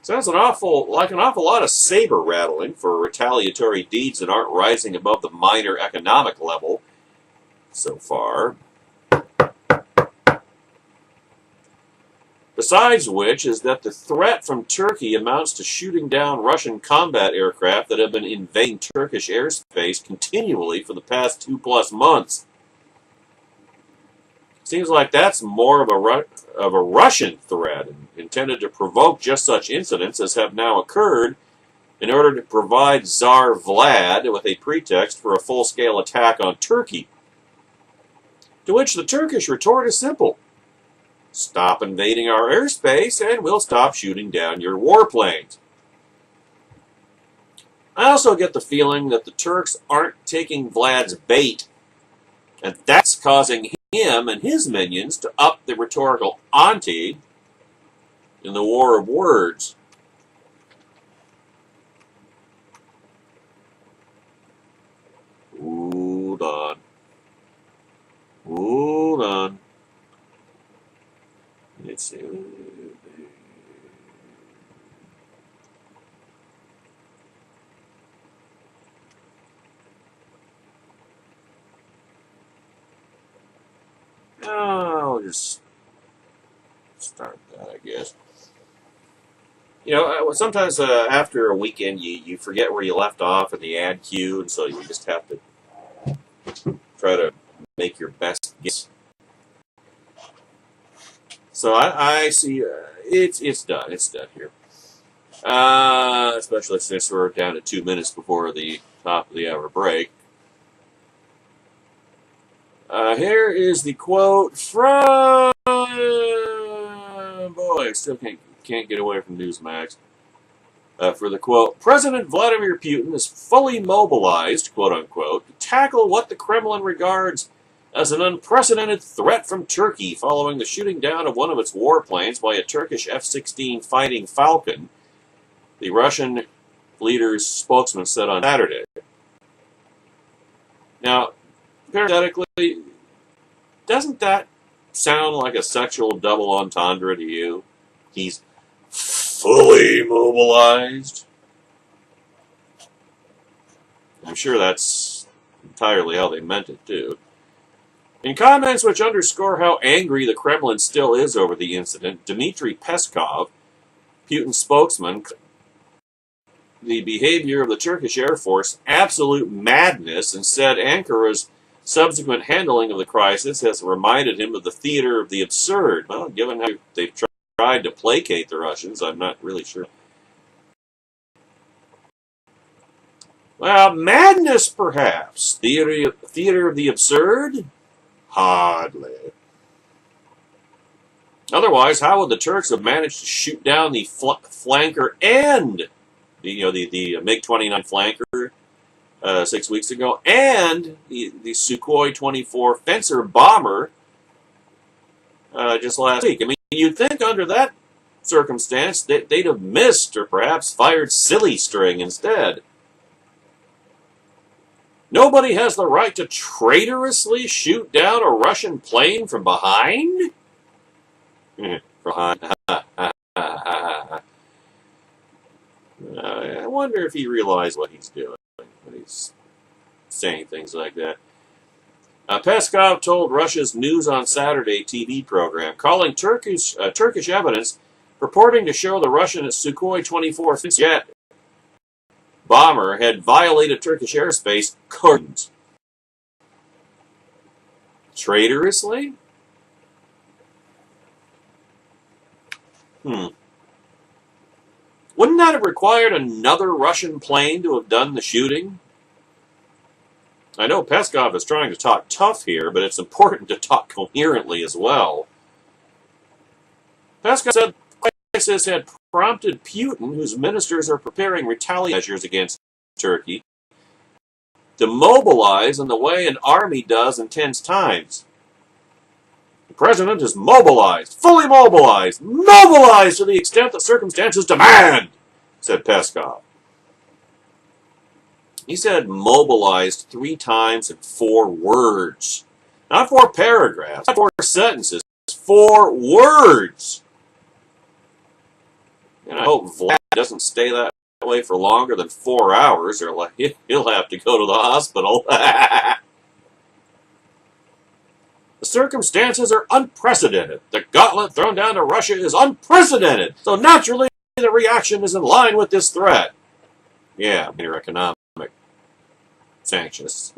Sounds like an awful lot of saber rattling for retaliatory deeds that aren't rising above the minor economic level so far. Besides which is that the threat from Turkey amounts to shooting down Russian combat aircraft that have been invading Turkish airspace continually for the past 2+ months. Seems like that's more of a Russian threat, intended to provoke just such incidents as have now occurred in order to provide Tsar Vlad with a pretext for a full-scale attack on Turkey. To which the Turkish retort is simple. Stop invading our airspace and we'll stop shooting down your warplanes. I also get the feeling that the Turks aren't taking Vlad's bait, and that's causing him and his minions to up the rhetorical ante in the war of words. Hold on. Hold on. It's I'll just start that, I guess. Sometimes after a weekend, you forget where you left off in the ad queue, and so you just have to try to make your best guess. So I see it's done. It's done here. Especially since we're down to 2 minutes before the top of the hour break. Here is the quote from boy, I still can't get away from Newsmax. For the quote, President Vladimir Putin is fully mobilized, quote unquote, to tackle what the Kremlin regards as an unprecedented threat from Turkey following the shooting down of one of its warplanes by a Turkish F-16 fighting Falcon, the Russian leader's spokesman said on Saturday. Now, parenthetically, doesn't that sound like a sexual double entendre to you? He's fully mobilized. I'm sure that's entirely how they meant it, too. In comments which underscore how angry the Kremlin still is over the incident, Dmitry Peskov, Putin's spokesman, the behavior of the Turkish Air Force absolute madness, and said Ankara's subsequent handling of the crisis has reminded him of the theater of the absurd. Well, given how they've tried to placate the Russians, I'm not really sure. Well, madness, perhaps. Theater of the absurd? Hardly. Otherwise, how would the Turks have managed to shoot down the flanker and the MiG-29 flanker 6 weeks ago, and the Sukhoi 24 Fencer bomber just last week? I mean, you'd think under that circumstance that they'd have missed or perhaps fired silly string instead. Nobody has the right to traitorously shoot down a Russian plane from behind? I wonder if he realized what he's doing when he's saying things like that. Peskov told Russia's News on Saturday TV program, calling Turkish evidence purporting to show the Russian Sukhoi 24 jet bomber had violated Turkish airspace curtains. Traitorously? Wouldn't that have required another Russian plane to have done the shooting? I know Peskov is trying to talk tough here, but it's important to talk coherently as well. Peskov said the crisis had prompted Putin, whose ministers are preparing retaliatory measures against Turkey, to mobilize in the way an army does in tense times. The president is mobilized, fully mobilized to the extent that circumstances demand, said Peskov. He said mobilized 3 times in 4 words. Not 4 paragraphs, not 4 sentences, 4 words. And I hope Vlad doesn't stay that way for longer than 4 hours, or he'll have to go to the hospital. The circumstances are unprecedented. The gauntlet thrown down to Russia is unprecedented. So naturally, the reaction is in line with this threat. Yeah, mere economic sanctions.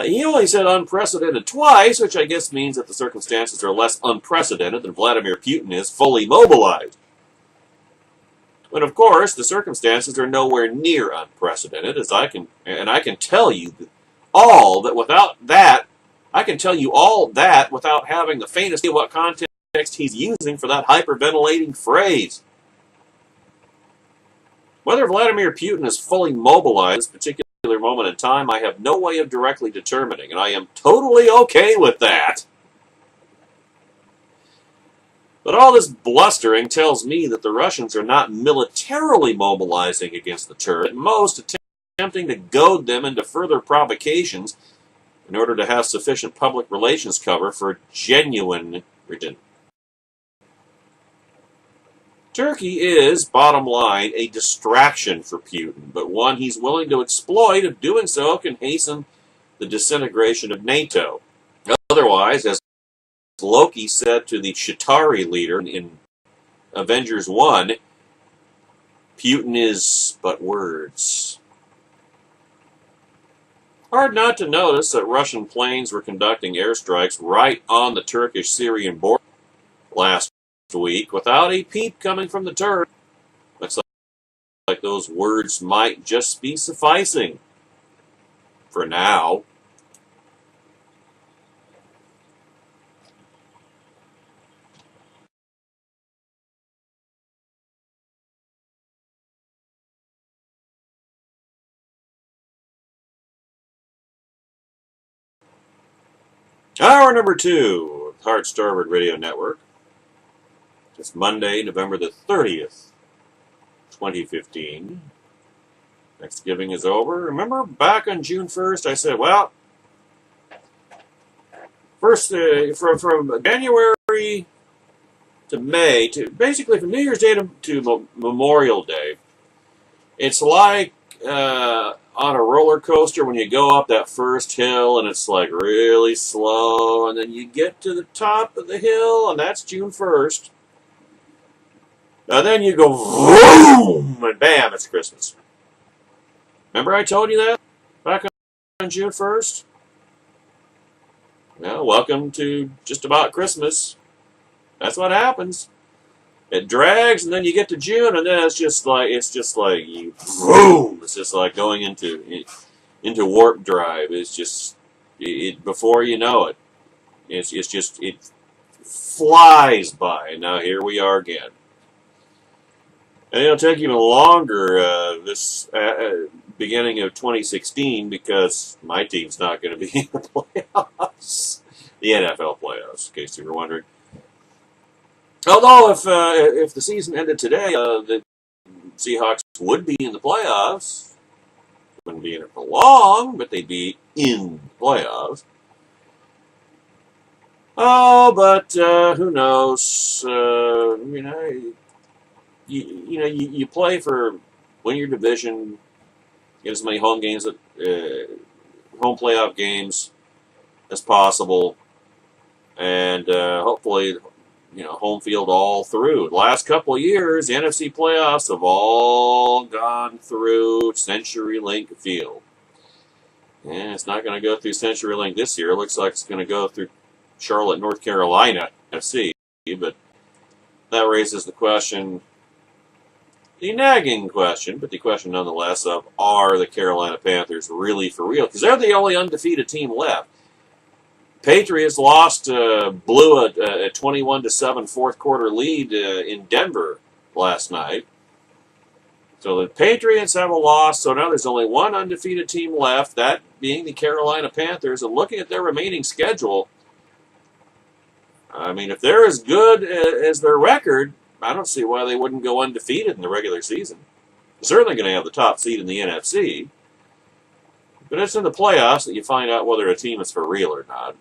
He only said unprecedented twice, which I guess means that the circumstances are less unprecedented than Vladimir Putin is fully mobilized. But of course, the circumstances are nowhere near unprecedented, I can tell you all that without that. I can tell you all that without having the faintest idea what context he's using for that hyperventilating phrase. Whether Vladimir Putin is fully mobilized at this particular moment in time, I have no way of directly determining, and I am totally okay with that. But all this blustering tells me that the Russians are not militarily mobilizing against the Turks, at most attempting to goad them into further provocations in order to have sufficient public relations cover for genuine return. Turkey is, bottom line, a distraction for Putin, but one he's willing to exploit if doing so can hasten the disintegration of NATO. Otherwise, as Loki said to the Chitauri leader in Avengers 1, Putin is but words. Hard not to notice that Russian planes were conducting airstrikes right on the Turkish-Syrian border last week without a peep coming from the Turks. Looks like those words might just be sufficing for now. Hour number 2 of Hard Starboard Radio Network. It's Monday, November the 30th, 2015. Thanksgiving is over. Remember back on June 1st, I said, well, first from January to May, to basically from New Year's Day to Memorial Day, it's like on a roller coaster when you go up that first hill and it's like really slow, and then you get to the top of the hill, and that's June 1st. And then you go boom, and bam, it's Christmas. Remember I told you that back on June 1st? Well, welcome to just about Christmas. That's what happens. It drags, and then you get to June, and then it's just like you boom. It's just like going into warp drive. It's just before you know it. It flies by. And now here we are again. And it'll take even longer this beginning of 2016 because my team's not going to be in the playoffs, the NFL playoffs, in case you were wondering. Although if the season ended today, the Seahawks would be in the playoffs. Wouldn't be in it for long, but they'd be in the playoffs. Oh, but who knows? You play for win your division, get as many home games, home playoff games as possible, and hopefully, home field all through. The last couple of years, the NFC playoffs have all gone through CenturyLink Field. And it's not going to go through CenturyLink this year. It looks like it's going to go through Charlotte, North Carolina NFC, but that raises the question, the nagging question, but the question nonetheless of, are the Carolina Panthers really for real? Because they're the only undefeated team left. Patriots blew a 21-7 fourth quarter lead in Denver last night. So the Patriots have a loss, so now there's only one undefeated team left, that being the Carolina Panthers. And looking at their remaining schedule, I mean, if they're as good as their record, I don't see why they wouldn't go undefeated in the regular season. They're certainly going to have the top seed in the NFC. But it's in the playoffs that you find out whether a team is for real or not.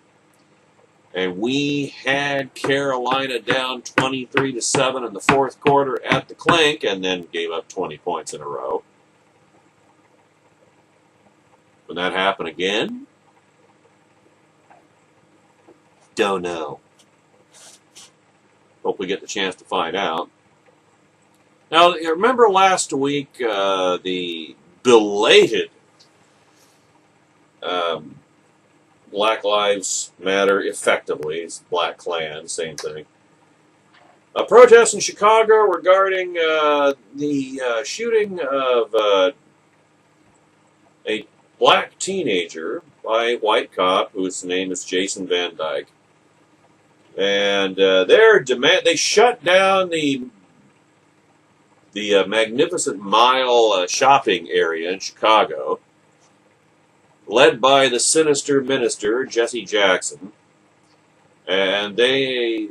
And we had Carolina down 23-7 in the fourth quarter at the clink, and then gave up 20 points in a row. Will that happen again? Don't know. Hope we get the chance to find out. Now, remember last week the belated Black Lives Matter, effectively, it's Black Klan, same thing. A protest in Chicago regarding the shooting of a black teenager by a white cop whose name is Jason Van Dyke. And they shut down the Magnificent Mile shopping area in Chicago, led by the sinister minister, Jesse Jackson. And they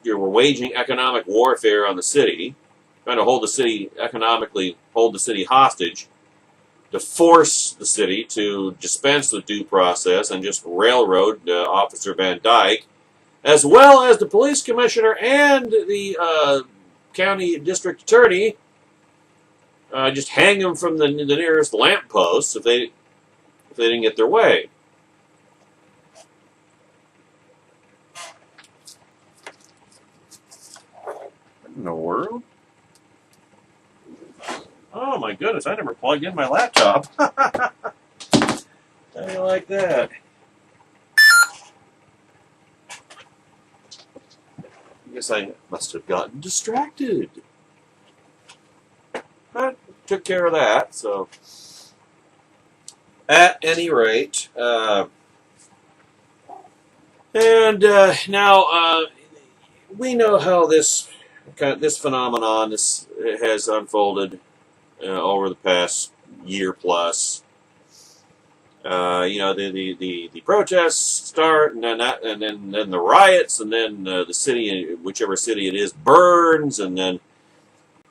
were waging economic warfare on the city, trying to hold the city hostage to force the city to dispense with due process and just railroad Officer Van Dyke, as well as the police commissioner and the county district attorney, just hang them from the nearest lampposts if they didn't get their way. What in the world? Oh my goodness, I never plugged in my laptop. How do you like that? I guess I must have gotten distracted. But took care of that, so. At any rate, now we know how this phenomenon has unfolded over the past year plus. The protests start, and then the riots, and then the city, whichever city it is, burns, and then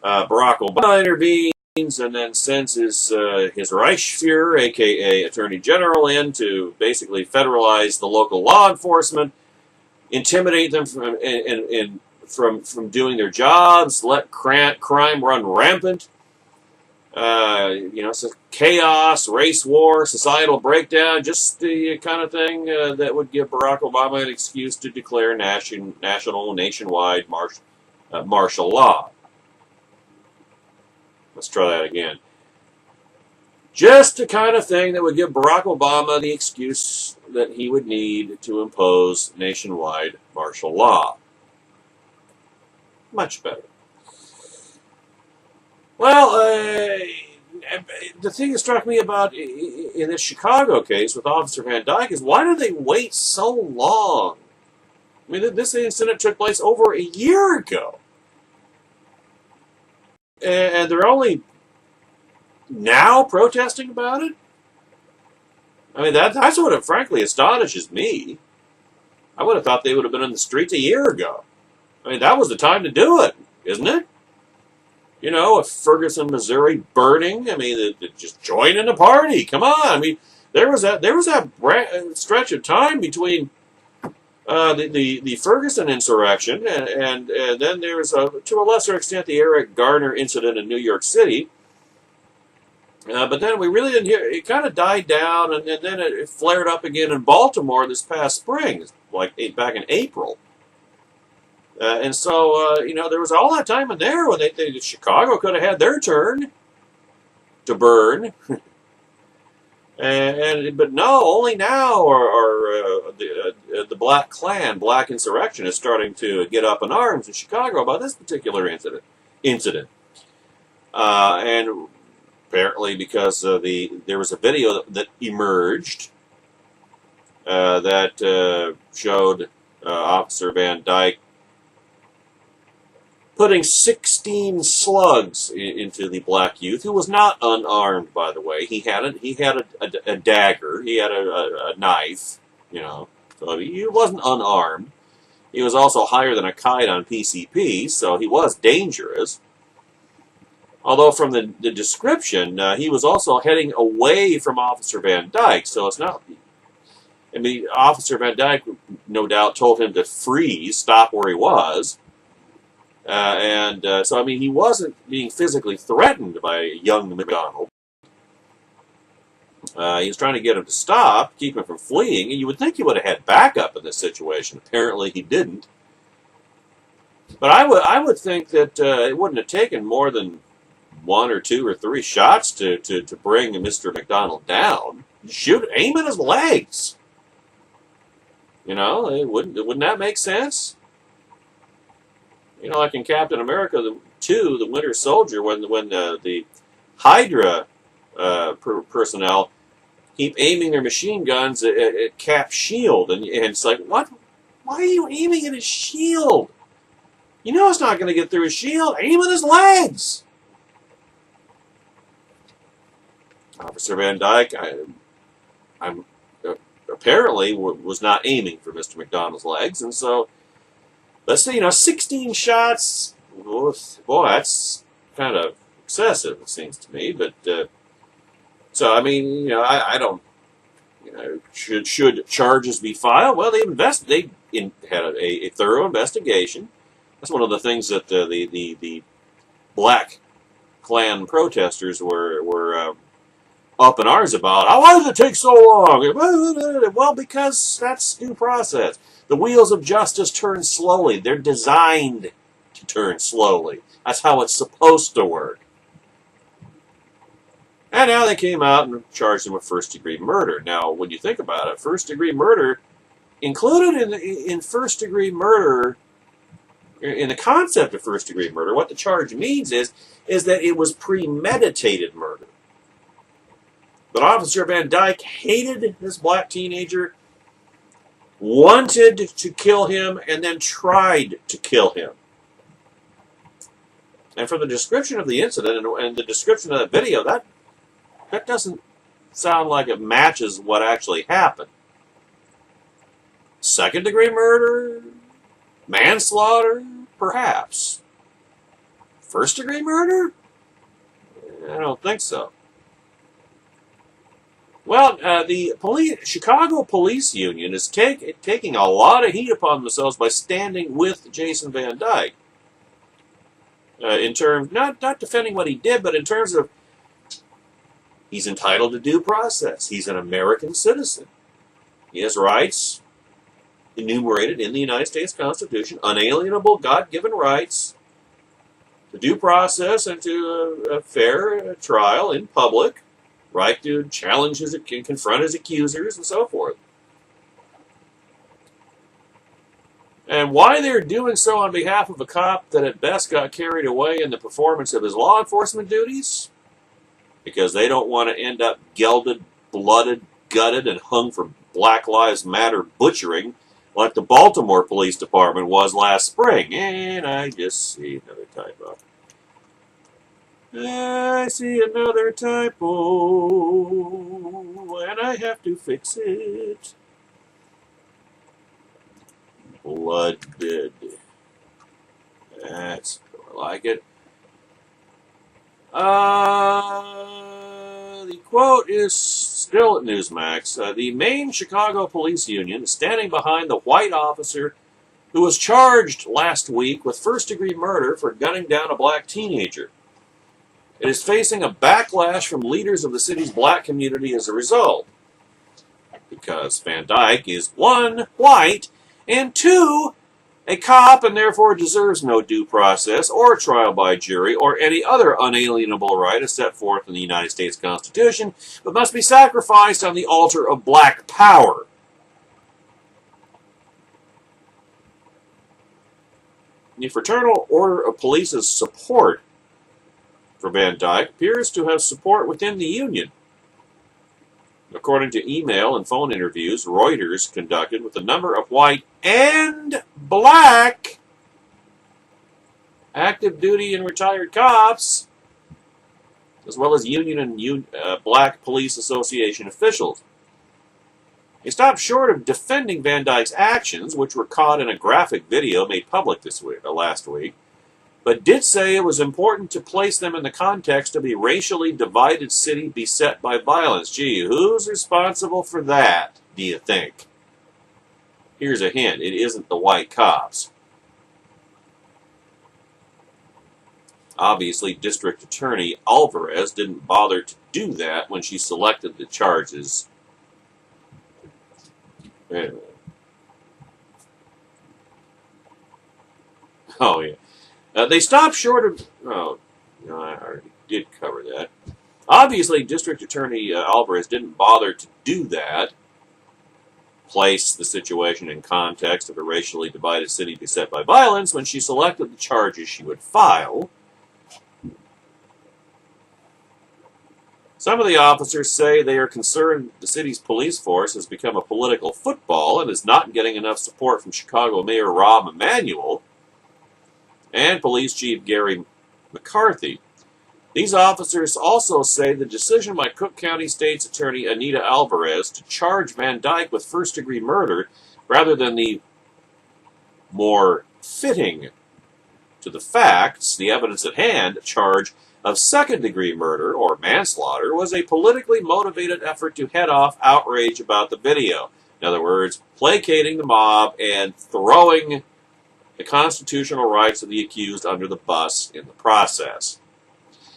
Barack Obama intervenes, and then sends his Reichsführer, aka Attorney General, in to basically federalize the local law enforcement, intimidate them from doing their jobs, let crime run rampant. So chaos, race war, societal breakdown, just the kind of thing that would give Barack Obama an excuse to declare nationwide martial law. Let's try that again. Just the kind of thing that would give Barack Obama the excuse that he would need to impose nationwide martial law. Much better. Well, the thing that struck me about in this Chicago case with Officer Van Dyke is, why did they wait so long? I mean, this incident took place over a year ago. And they're only now protesting about it? I mean, that's what frankly astonishes me. I would have thought they would have been in the streets a year ago. I mean, that was the time to do it, isn't it? You know, if Ferguson, Missouri burning, I mean, just join in the party. Come on. I mean, there was that stretch of time between the Ferguson insurrection and then there was, to a lesser extent, the Eric Garner incident in New York City. But then we really didn't hear, it kind of died down, and then it flared up again in Baltimore this past spring, like back in April. And so, there was all that time in there when Chicago could have had their turn to burn. But no, only now are the Black Klan, Black Insurrection, is starting to get up in arms in Chicago about this particular incident. And apparently because there was a video that emerged that showed Officer Van Dyke putting 16 slugs into the black youth, who was not unarmed, by the way. He had a dagger, he had a knife, so he wasn't unarmed. He was also higher than a kite on PCP, so he was dangerous. Although from the description, he was also heading away from Officer Van Dyke, so it's not... I mean, Officer Van Dyke, no doubt, told him to freeze, stop where he was. So, I mean, he wasn't being physically threatened by young McDonald. He was trying to get him to stop, keep him from fleeing, and you would think he would have had backup in this situation. Apparently he didn't. But I would think that it wouldn't have taken more than 1 or 2 or 3 shots to bring Mr. McDonald down. Aim at his legs. Wouldn't that make sense? Like in Captain America 2, The Winter Soldier, when the Hydra personnel keep aiming their machine guns at Cap's shield, and it's like, what? Why are you aiming at his shield? It's not going to get through his shield. Aim at his legs. Officer Van Dyke, I'm apparently was not aiming for Mr. McDonald's legs, and so. Let's say, 16 shots, boy, that's kind of excessive, it seems to me, but So, I mean, I don't, should charges be filed? Well, they had a thorough investigation. That's one of the things that the black Klan protesters were up in arms about. Oh, why did it take so long? Well, because that's due process. The wheels of justice turn slowly. They're designed to turn slowly. That's how it's supposed to work. And now they came out and charged him with first-degree murder. Now, when you think about it, first-degree murder, included in first-degree murder, in the concept of first-degree murder, what the charge means is that it was premeditated murder. But Officer Van Dyke hated this black teenager, wanted to kill him, and then tried to kill him. And from the description of the incident and the description of that video, that doesn't sound like it matches what actually happened. Second-degree murder? Manslaughter? Perhaps. First-degree murder? I don't think so. Well, the Chicago Police Union is taking a lot of heat upon themselves by standing with Jason Van Dyke. In terms, not defending what he did, but in terms of he's entitled to due process. He's an American citizen. He has rights enumerated in the United States Constitution, unalienable God-given rights to due process and to a fair trial in public, right to challenge confront his accusers and so forth. And why they're doing so on behalf of a cop that at best got carried away in the performance of his law enforcement duties? Because they don't want to end up gelded, blooded, gutted, and hung for Black Lives Matter butchering like the Baltimore Police Department was last spring. And I just see another typo. I see another typo, and I have to fix it. Blooded. That's more like it. The quote is still at Newsmax. The main Chicago Police Union is standing behind the white officer who was charged last week with first-degree murder for gunning down a black teenager. It is facing a backlash from leaders of the city's black community as a result. Because Van Dyke is, 1, white, and 2, a cop and therefore deserves no due process or trial by jury or any other unalienable right as set forth in the United States Constitution, but must be sacrificed on the altar of black power. The Fraternal Order of Police's support for Van Dyke appears to have support within the union. According to email and phone interviews Reuters conducted with a number of white and black active duty and retired cops, as well as union and black police association officials. They stopped short of defending Van Dyke's actions, which were caught in a graphic video made public last week, but did say it was important to place them in the context of a racially divided city beset by violence. Gee, who's responsible for that, do you think? Here's a hint. It isn't the white cops. Obviously, District Attorney Alvarez didn't bother to do that when she selected the charges. Anyway. Oh, yeah. They stopped short of... Oh, no, I already did cover that. Obviously, District Attorney Alvarez didn't bother to do that. Place the situation in context of a racially divided city beset by violence when she selected the charges she would file. Some of the officers say they are concerned the city's police force has become a political football and is not getting enough support from Chicago Mayor Rahm Emanuel and Police Chief Gary McCarthy. These officers also say the decision by Cook County State's Attorney Anita Alvarez to charge Van Dyke with first-degree murder rather than the more fitting to the facts, the evidence at hand, charge of second-degree murder or manslaughter was a politically motivated effort to head off outrage about the video. In other words, placating the mob and throwing the constitutional rights of the accused under the bus in the process.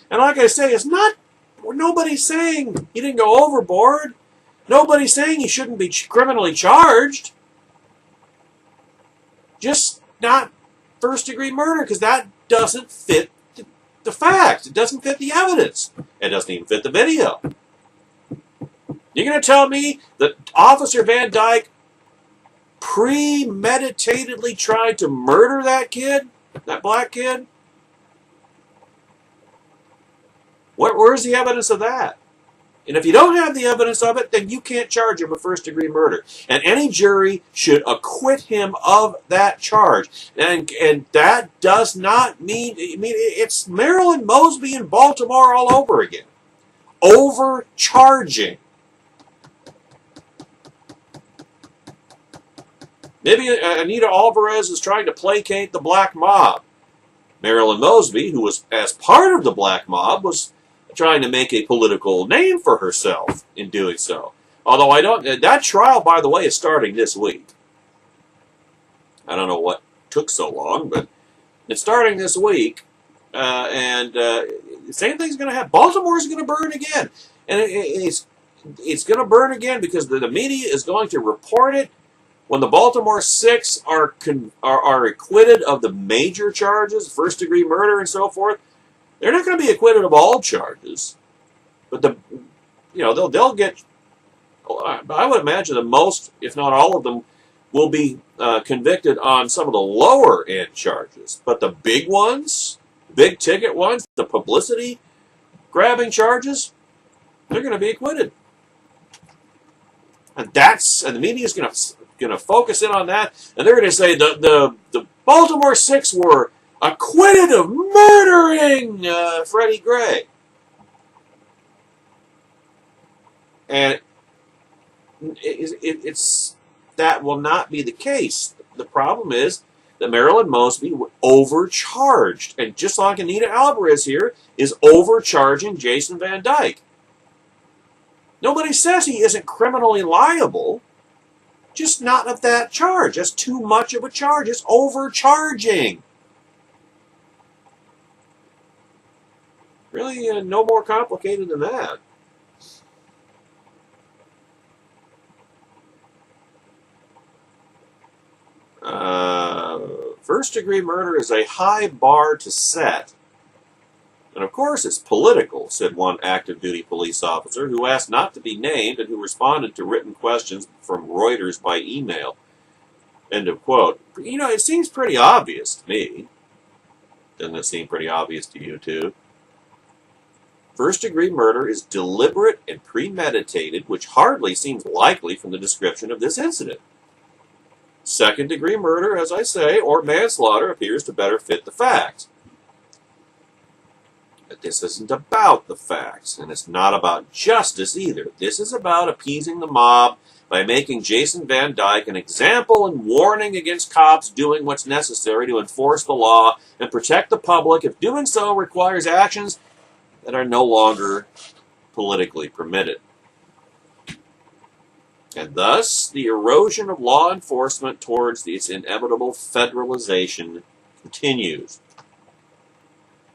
And like I say, it's not, nobody's saying he didn't go overboard. Nobody's saying he shouldn't be criminally charged. Just not first-degree murder, because that doesn't fit the facts. It doesn't fit the evidence. It doesn't even fit the video. You're going to tell me that Officer Van Dyke premeditatedly tried to murder that kid, that black kid? Where's the evidence of that? And if you don't have the evidence of it, then you can't charge him with first-degree murder. And any jury should acquit him of that charge. And that does not mean, it's Marilyn Mosby in Baltimore all over again. Overcharging. Maybe Anita Alvarez is trying to placate the black mob. Marilyn Mosby, who was as part of the black mob, was trying to make a political name for herself in doing so. Although I don't, that trial, by the way, is starting this week. I don't know what took so long, but it's starting this week. The same thing's going to happen. Baltimore's going to burn again. And it's going to burn again because the media is going to report it when the Baltimore Six are acquitted of the major charges, first-degree murder and so forth. They're not going to be acquitted of all charges, but they'll get. I would imagine that most, if not all of them, will be convicted on some of the lower end charges. But the big ones, big ticket ones, the publicity grabbing charges, they're going to be acquitted. And the media is going to focus in on that, and they're going to say the Baltimore Six were acquitted of murdering Freddie Gray. And that will not be the case. The problem is that Marilyn Mosby overcharged. And just like Anita Alvarez here is overcharging Jason Van Dyke. Nobody says he isn't criminally liable. Just not of that charge. That's too much of a charge. It's overcharging. Really, no more complicated than that. First-degree murder is a high bar to set. And of course it's political, said one active-duty police officer who asked not to be named and who responded to written questions from Reuters by email. End of quote. It seems pretty obvious to me. Doesn't it seem pretty obvious to you, too? First-degree murder is deliberate and premeditated, which hardly seems likely from the description of this incident. Second-degree murder, as I say, or manslaughter appears to better fit the facts. But this isn't about the facts, and it's not about justice either. This is about appeasing the mob by making Jason Van Dyke an example and warning against cops doing what's necessary to enforce the law and protect the public if doing so requires actions that are no longer politically permitted. And thus, the erosion of law enforcement towards its inevitable federalization continues.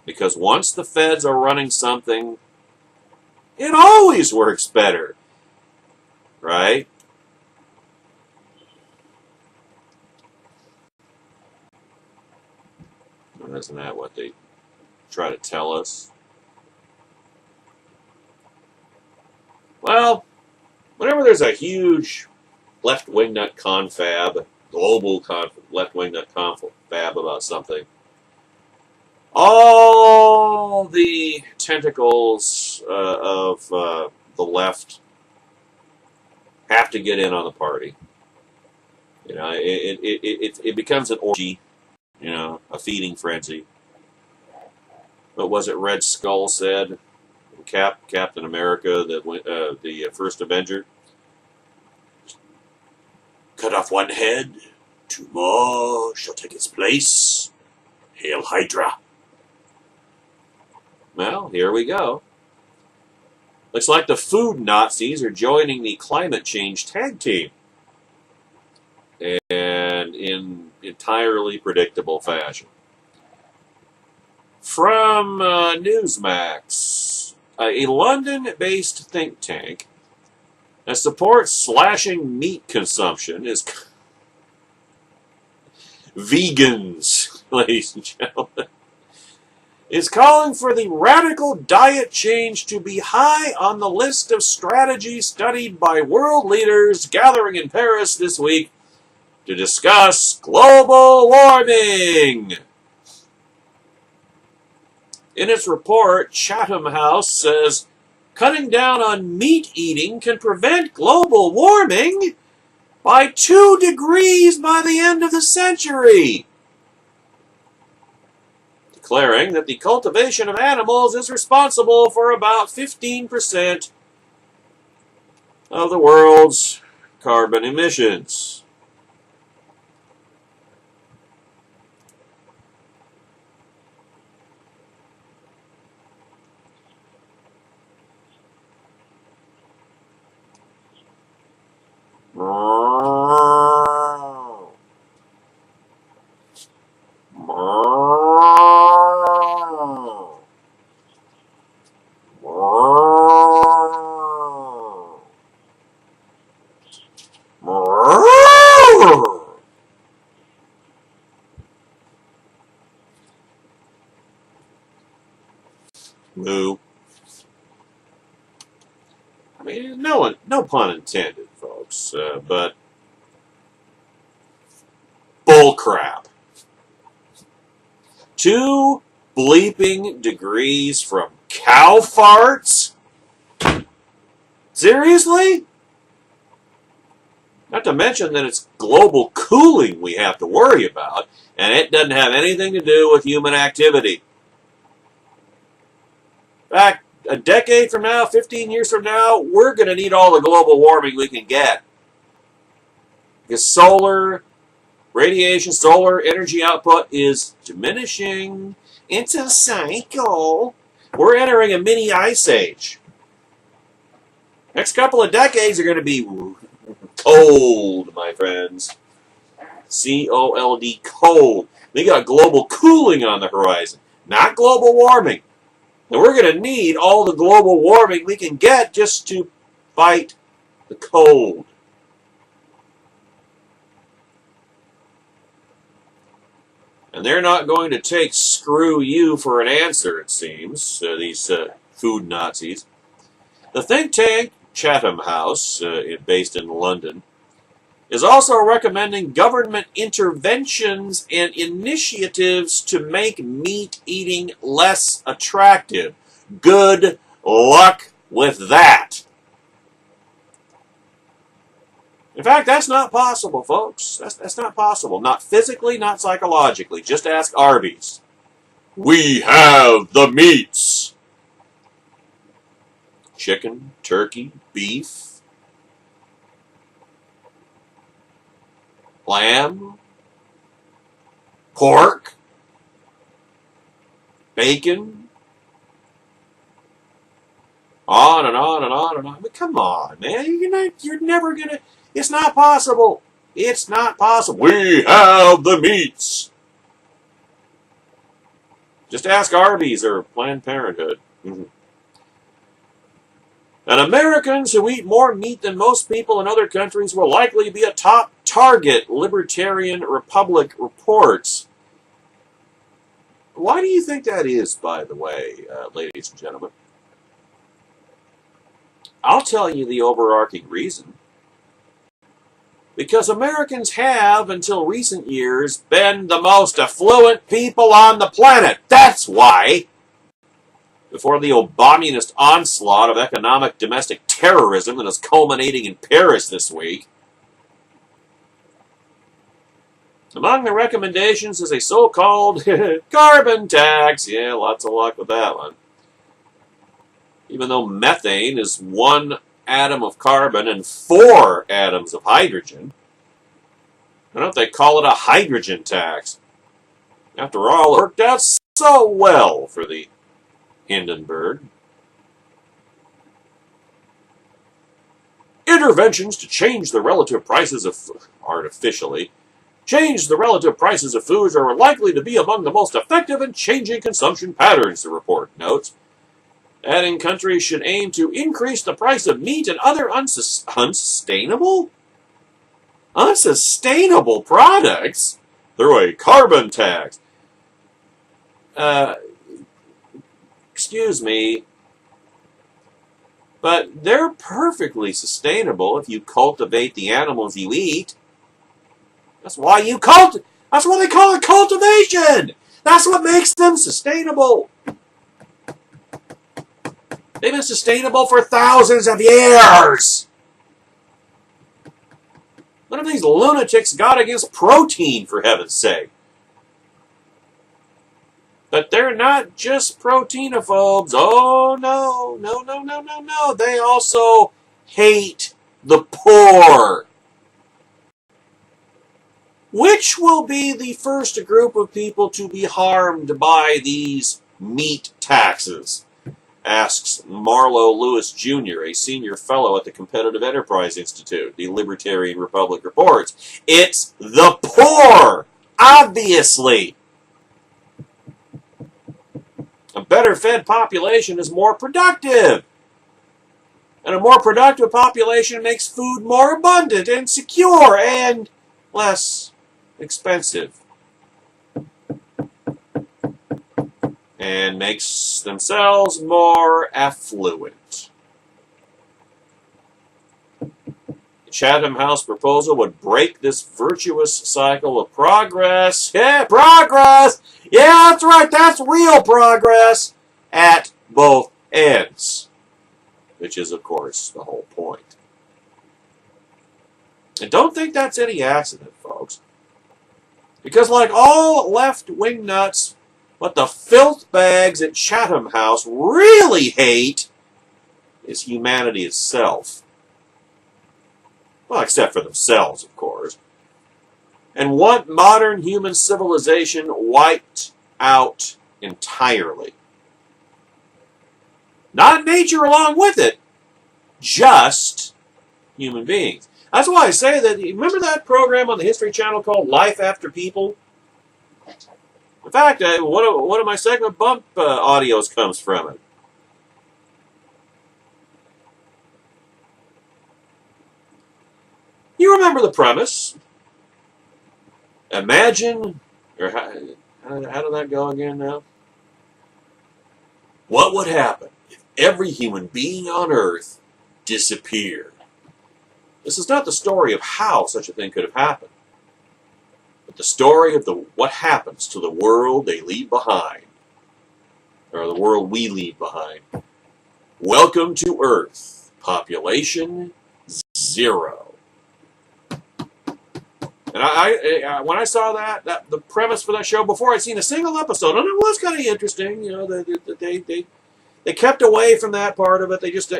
Because once the feds are running something, it always works better. Right? And isn't that what they try to tell us? Well, whenever there's a huge left-wing nut confab, global left-wing nut confab about something, all the tentacles of the left have to get in on the party. It becomes an orgy, a feeding frenzy. What was it Red Skull said? Captain America, the first Avenger. Cut off one head, two more shall take its place. Hail Hydra. Well, here we go. Looks like the food Nazis are joining the climate change tag team. And in entirely predictable fashion. From Newsmax, a London-based think tank that supports slashing meat consumption is vegans, ladies and gentlemen, is calling for the radical diet change to be high on the list of strategies studied by world leaders gathering in Paris this week to discuss global warming. In its report, Chatham House says cutting down on meat eating can prevent global warming by 2 degrees by the end of the century, declaring that the cultivation of animals is responsible for about 15% of the world's carbon emissions. Moo. I mean, no pun intended, folks, but bullcrap. 2 bleeping degrees from cow farts? Seriously? Not to mention that it's global cooling we have to worry about, and it doesn't have anything to do with human activity. In fact, a decade from now, 15 years from now, we're going to need all the global warming we can get. Because solar radiation, solar energy output is diminishing. It's a cycle. We're entering a mini ice age. Next couple of decades are going to be cold, my friends. C-O-L-D, cold. We got global cooling on the horizon, not global warming. And we're going to need all the global warming we can get just to fight the cold. And they're not going to take screw you for an answer, it seems, these food Nazis. The think tank, Chatham House, based in London, is also recommending government interventions and initiatives to make meat eating less attractive. Good luck with that. In fact, that's not possible, folks. That's not possible. Not physically, not psychologically. Just ask Arby's. We have the meats. Chicken, turkey, beef, lamb, pork, bacon, on and on and on and on. But come on, man. You're never going to... It's not possible. It's not possible. We have the meats. Just ask Arby's or Planned Parenthood. Mm-hmm. And Americans who eat more meat than most people in other countries will likely be a top target, Libertarian Republic reports. Why do you think that is, by the way, ladies and gentlemen? I'll tell you the overarching reason. Because Americans have, until recent years, been the most affluent people on the planet. That's why. Before the Obamanist onslaught of economic domestic terrorism that is culminating in Paris this week. Among the recommendations is a so-called carbon tax. Yeah, lots of luck with that one. Even though methane is 1 atom of carbon and 4 atoms of hydrogen. Why don't they call it a hydrogen tax? After all, it worked out so well for the Hindenburg. Interventions to change the relative prices of foods are likely to be among the most effective in changing consumption patterns, the report notes. Adding countries should aim to increase the price of meat and other unsustainable products through a carbon tax. Excuse me, but they're perfectly sustainable if you cultivate the animals you eat. That's why they call it cultivation. That's what makes them sustainable. They've been sustainable for thousands of years. What have these lunatics got against protein, for heaven's sake? But they're not just proteinophobes. Oh, no. They also hate the poor. Which will be the first group of people to be harmed by these meat taxes? Asks Marlo Lewis Jr., a senior fellow at the Competitive Enterprise Institute. The Libertarian Republic reports. It's the poor, obviously. A better fed population is more productive. And a more productive population makes food more abundant and secure and less expensive. And makes themselves more affluent. The Chatham House proposal would break this virtuous cycle of progress. Yeah, progress! Yeah, that's right, that's real progress at both ends. Which is, of course, the whole point. And don't think that's any accident, folks. Because like all left-wing nuts, what the filth bags at Chatham House really hate is humanity itself. Well, except for themselves, of course. And want modern human civilization wiped out entirely. Not nature along with it, just human beings. That's why I say that, remember that program on the History Channel called Life After People? In fact, one of my segment bump audios comes from it. You remember the premise. Imagine, or how did that go again now? What would happen if every human being on Earth disappeared? This is not the story of how such a thing could have happened, but the story of what happens to the world they leave behind, or the world we leave behind. Welcome to Earth, population 0. And I when I saw that the premise for that show before I'd seen a single episode, and it was kind of interesting, you know, that they kept away from that part of it. They just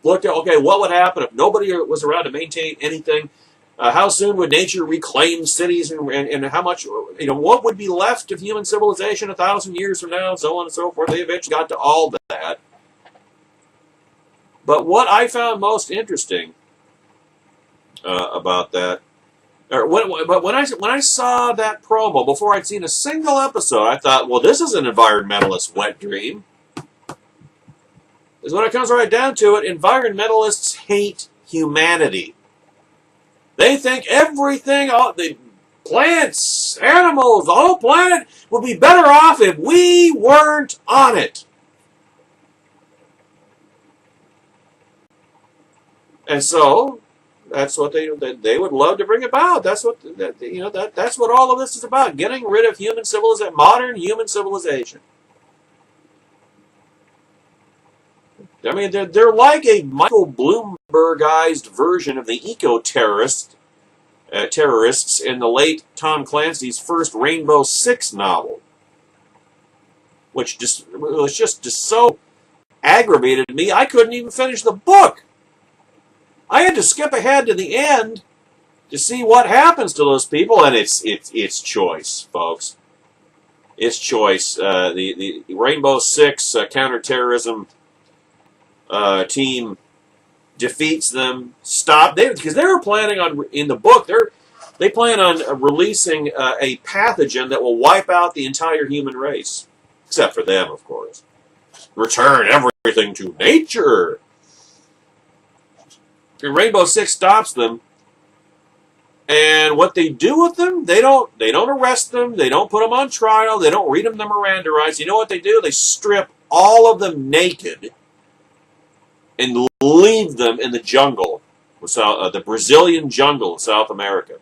looked at, okay, what would happen if nobody was around to maintain anything? How soon would nature reclaim cities, and how much, you know, what would be left of human civilization 1,000 years from now, and so on and so forth. They eventually got to all that. But what I found most interesting about that, but when I saw that promo before I'd seen a single episode, I thought, well, this is an environmentalist wet dream. Because when it comes right down to it, environmentalists hate humanity. They think everything, all the plants, animals, the whole planet would be better off if we weren't on it. And so that's what they would love to bring about. That's what that's what all of this is about: getting rid of human civilization, modern human civilization. I mean, they're like a Michael Bloombergized version of the eco-terrorists in the late Tom Clancy's first Rainbow Six novel, which was just so aggravated me I couldn't even finish the book. I had to skip ahead to the end to see what happens to those people, and it's choice, folks. its choice. The Rainbow Six counterterrorism team defeats them. Because they were planning on, in the book, they plan on releasing a pathogen that will wipe out the entire human race, except for them, of course. Return everything to nature. And Rainbow Six stops them. And what they do with them, they don't arrest them, they don't put them on trial, they don't read them the Miranda rights. You know what they do? They strip all of them naked and leave them in the jungle, the Brazilian jungle of South America.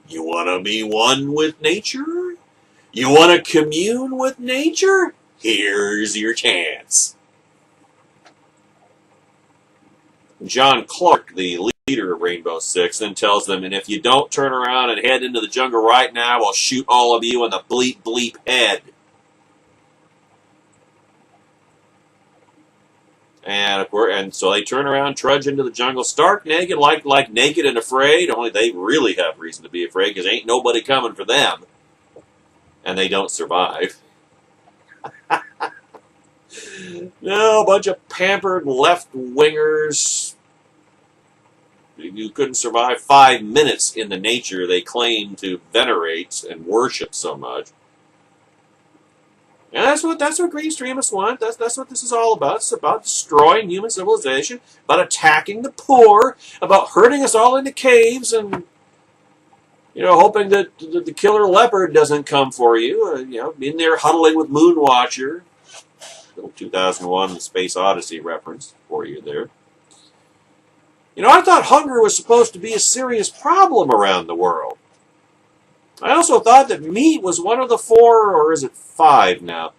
You want to be one with nature? You want to commune with nature? Here's your chance. John Clark, the leader of Rainbow Six, then tells them, and if you don't turn around and head into the jungle right now, I'll shoot all of you in the bleep bleep head. And of course, and so they turn around, trudge into the jungle, stark naked, like naked and afraid. Only they really have reason to be afraid because ain't nobody coming for them, and they don't survive. No, a bunch of pampered left-wingers who couldn't survive 5 minutes in the nature they claim to venerate and worship so much. And that's what Greenstremists want. That's what this is all about. It's about destroying human civilization, about attacking the poor, about herding us all into caves and, hoping that the killer leopard doesn't come for you. In there huddling with Moonwatcher. Little 2001 Space Odyssey reference for you there. I thought hunger was supposed to be a serious problem around the world. I also thought that meat was one of the 4, or is it 5 now,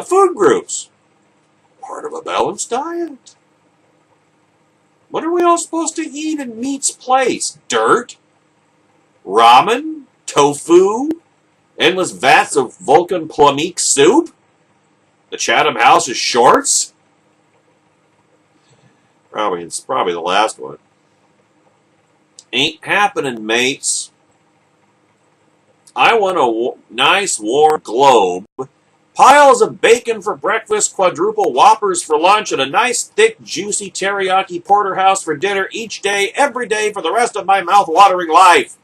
food groups. Part of a balanced diet. What are we all supposed to eat in meat's place? Dirt? Ramen? Tofu? Endless vats of Vulcan Plamique soup? The Chatham House's shorts? It's probably the last one. Ain't happening, mates. I want a nice warm globe, piles of bacon for breakfast, quadruple Whoppers for lunch, and a nice thick juicy teriyaki porterhouse for dinner each day, every day for the rest of my mouth-watering life.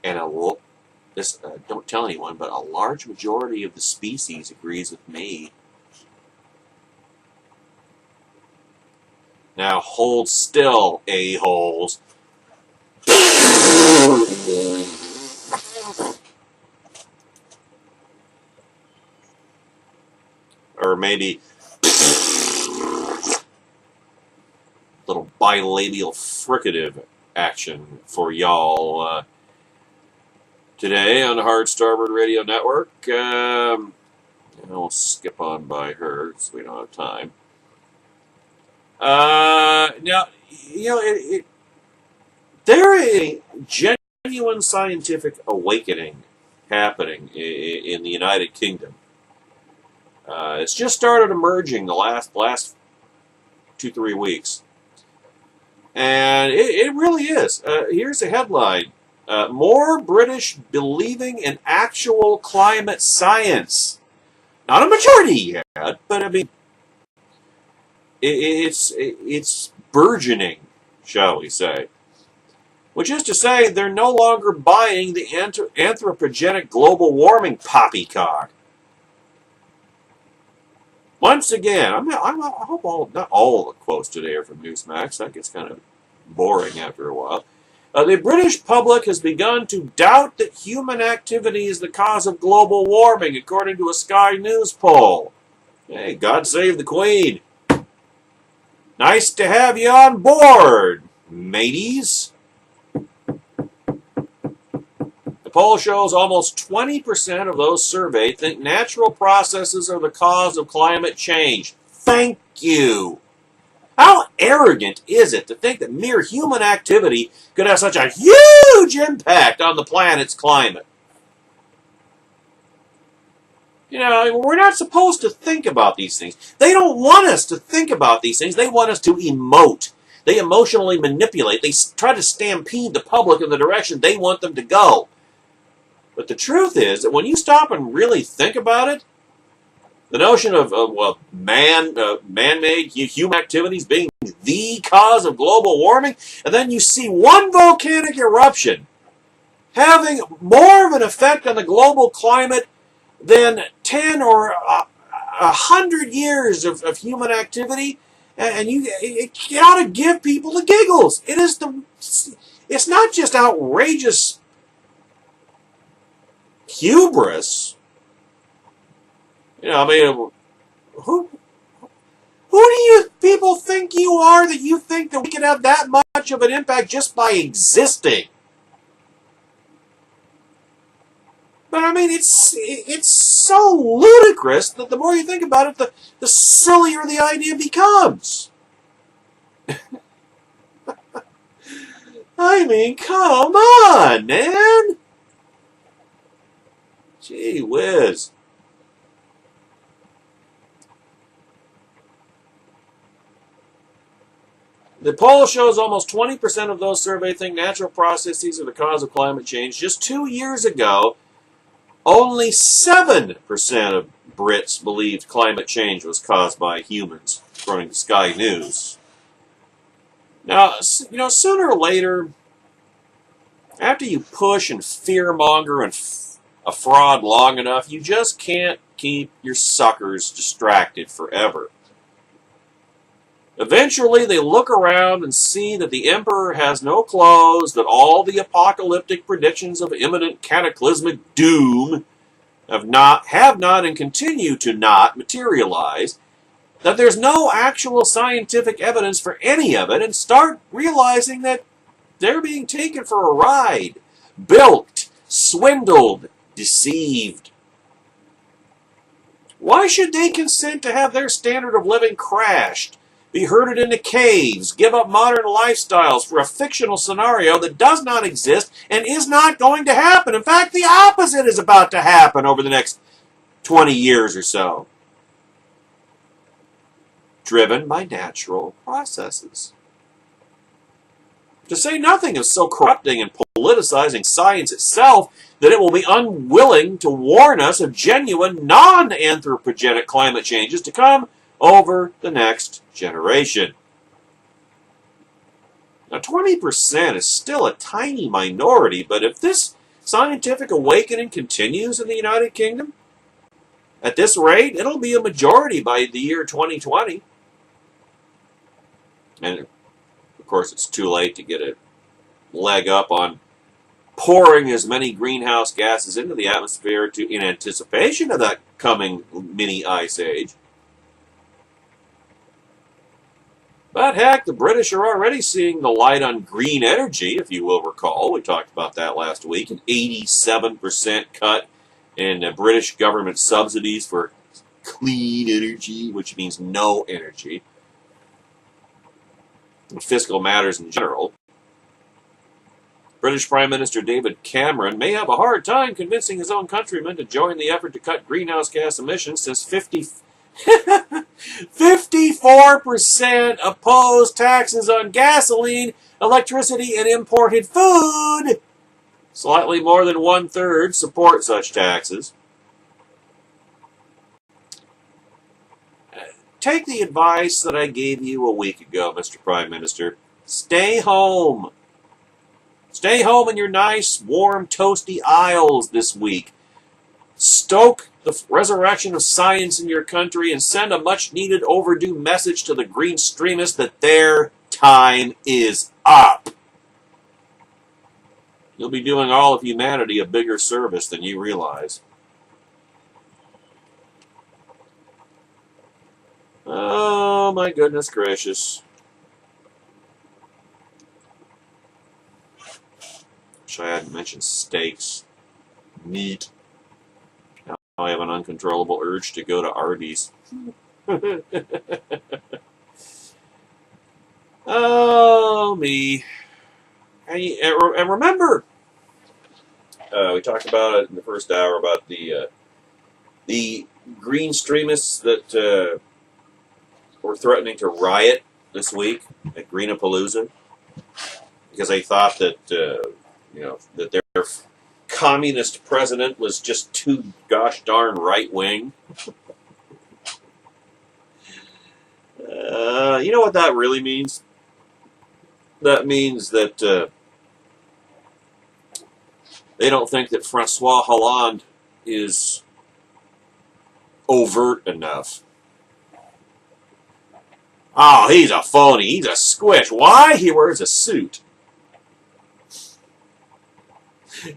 And don't tell anyone, but a large majority of the species agrees with me. Now hold still, a-holes. Or maybe little bilabial fricative action for y'all today on the Hard Starboard Radio Network. I'll skip on by her because we don't have time. Now, there is a genuine scientific awakening happening in the United Kingdom. It's just started emerging the last 2-3 weeks. And it really is. Here's a headline. More British believing in actual climate science. Not a majority yet, but I mean, it's burgeoning, shall we say. Which is to say, they're no longer buying the anthropogenic global warming poppycock. Once again, I hope not all the quotes today are from Newsmax. That gets kind of boring after a while. The British public has begun to doubt that human activity is the cause of global warming, according to a Sky News poll. Hey, God save the Queen. Nice to have you on board, mateys. The poll shows almost 20% of those surveyed think natural processes are the cause of climate change. Thank you. How arrogant is it to think that mere human activity could have such a huge impact on the planet's climate? We're not supposed to think about these things. They don't want us to think about these things. They want us to emote. They emotionally manipulate. They try to stampede the public in the direction they want them to go. But the truth is that when you stop and really think about it, the notion of man-made human activities being the cause of global warming, and then you see one volcanic eruption having more of an effect on the global climate than 10 or 100 years of human activity, and it ought to give people the giggles. It's not just outrageous hubris. I mean, who do you people think you are that you think that we can have that much of an impact just by existing? But I mean, it's so ludicrous that the more you think about it, the sillier the idea becomes. I mean, come on, man! Gee whiz. The poll shows almost 20% of those surveyed think natural processes are the cause of climate change. Just 2 years ago, only 7% of Brits believed climate change was caused by humans, according to Sky News. Now, sooner or later, after you push and fearmonger and a fraud long enough, you just can't keep your suckers distracted forever. Eventually, they look around and see that the emperor has no clothes, that all the apocalyptic predictions of imminent cataclysmic doom have not and continue to not materialize, that there's no actual scientific evidence for any of it, and start realizing that they're being taken for a ride, bilked, swindled, deceived. Why should they consent to have their standard of living crashed, be herded into caves, give up modern lifestyles for a fictional scenario that does not exist and is not going to happen? In fact, the opposite is about to happen over the next 20 years or so. Driven by natural processes. To say nothing of so corrupting and politicizing science itself that it will be unwilling to warn us of genuine non-anthropogenic climate changes to come over the next generation. Now, 20% is still a tiny minority, but if this scientific awakening continues in the United Kingdom, at this rate, it'll be a majority by the year 2020. And, of course, it's too late to get a leg up on pouring as many greenhouse gases into the atmosphere in anticipation of that coming mini ice age. But heck, the British are already seeing the light on green energy, if you will recall. We talked about that last week. An 87% cut in British government subsidies for clean energy, which means no energy. And fiscal matters in general. British Prime Minister David Cameron may have a hard time convincing his own countrymen to join the effort to cut greenhouse gas emissions, since 54% oppose taxes on gasoline, electricity, and imported food. Slightly more than 1/3 support such taxes. Take the advice that I gave you a week ago, Mr. Prime Minister. Stay home. Stay home in your nice, warm, toasty aisles this week. Stoke the resurrection of science in your country and send a much-needed, overdue message to the Greenstremists that their time is up. You'll be doing all of humanity a bigger service than you realize. Oh, my goodness gracious. Wish I hadn't mentioned steaks, meat. Now I have an uncontrollable urge to go to Arby's. Oh, me. And remember, we talked about it in the first hour about the Greenstremists that were threatening to riot this week at Greenapalooza because they thought that that communist president was just too gosh darn right-wing. You know what that really means? That means that they don't think that Francois Hollande is overt enough. Oh, he's a phony. He's a squish. Why? He wears a suit.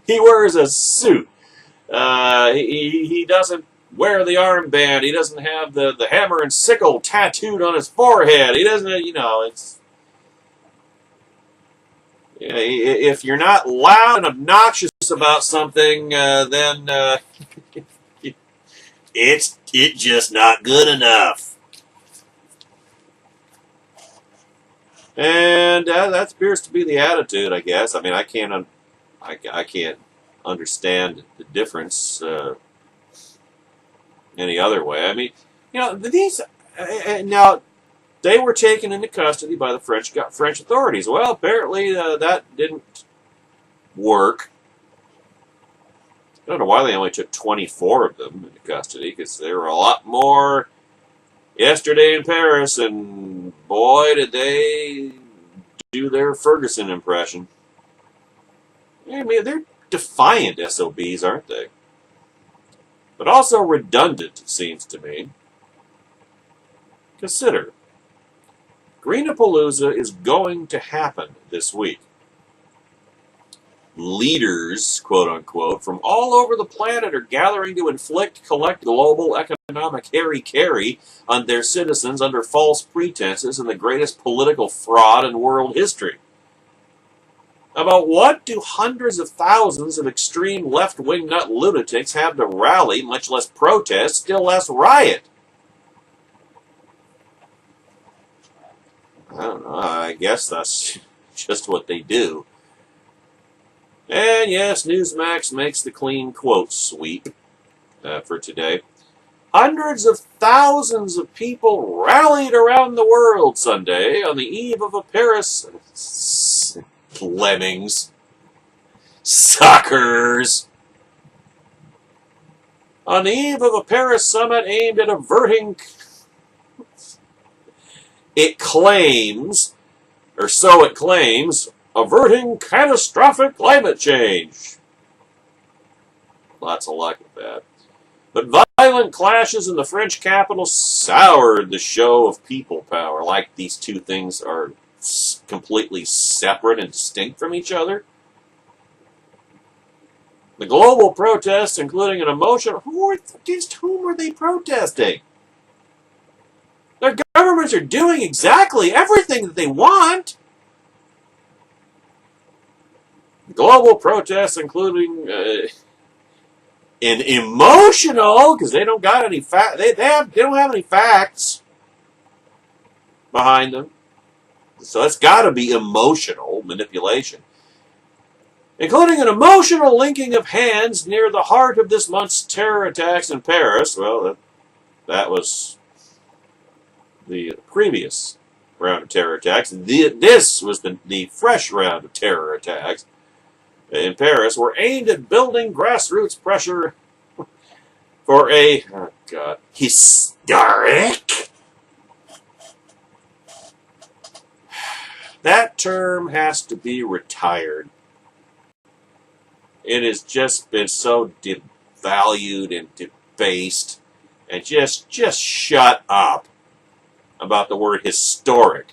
He wears a suit. He doesn't wear the armband. He doesn't have the hammer and sickle tattooed on his forehead. He doesn't, it's... If you're not loud and obnoxious about something, then it's just not good enough. And that appears to be the attitude, I guess. I mean, I can't understand the difference any other way. I mean, these now they were taken into custody by the French authorities. Well, apparently that didn't work. I don't know why they only took 24 of them into custody, because there were a lot more yesterday in Paris, and boy, did they do their Ferguson impression. I mean, they're defiant SOBs, aren't they? But also redundant, it seems to me. Consider, Greenapalooza is going to happen this week. Leaders, quote-unquote, from all over the planet are gathering to collect global economic carry on their citizens under false pretenses and the greatest political fraud in world history. About what do hundreds of thousands of extreme left-wing nut lunatics have to rally, much less protest, still less riot? I don't know. I guess that's just what they do. And yes, Newsmax makes the clean quote sweep for today. Hundreds of thousands of people rallied around the world Sunday on the eve of a Paris... Lemmings. Suckers. On the eve of a Paris summit aimed at averting... It claims, or so it claims, averting catastrophic climate change. Lots of luck with that. But violent clashes in the French capital soured the show of people power. Like these two things are completely separate and distinct from each other. The global protests, including an emotional... Against whom are they protesting? Their governments are doing exactly everything that they want. Global protests, including an emotional, because they don't got any they don't have any facts behind them. So it's got to be emotional manipulation, including an emotional linking of hands near the heart of this month's terror attacks in Paris. Well, that was the previous round of terror attacks. This was the fresh round of terror attacks in Paris were aimed at building grassroots pressure for a, oh God, historic. That term has to be retired. It has just been so devalued and debased. And just shut up about the word historic.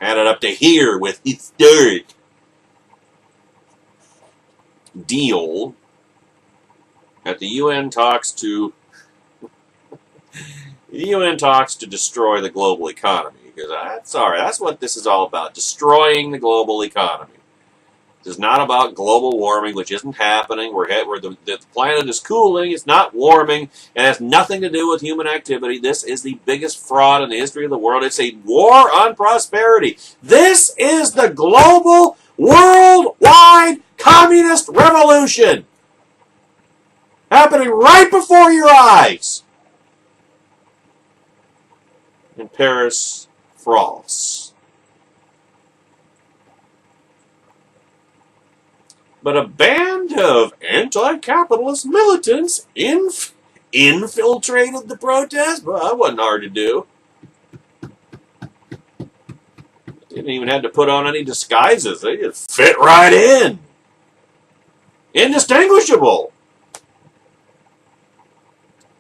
Add it up to here with historic. Deal at the UN talks to destroy the global economy, because that's what this is all about, destroying the global economy. This is not about global warming, which isn't happening. The planet is cooling. It's not warming. It has nothing to do with human activity. This is the biggest fraud in the history of the world. It's a war on prosperity. This is the global, worldwide communist revolution happening right before your eyes. In Paris, France. But a ban band of anti-capitalist militants infiltrated the protest. Well, that wasn't hard to do. Didn't even have to put on any disguises. They just fit right in. Indistinguishable.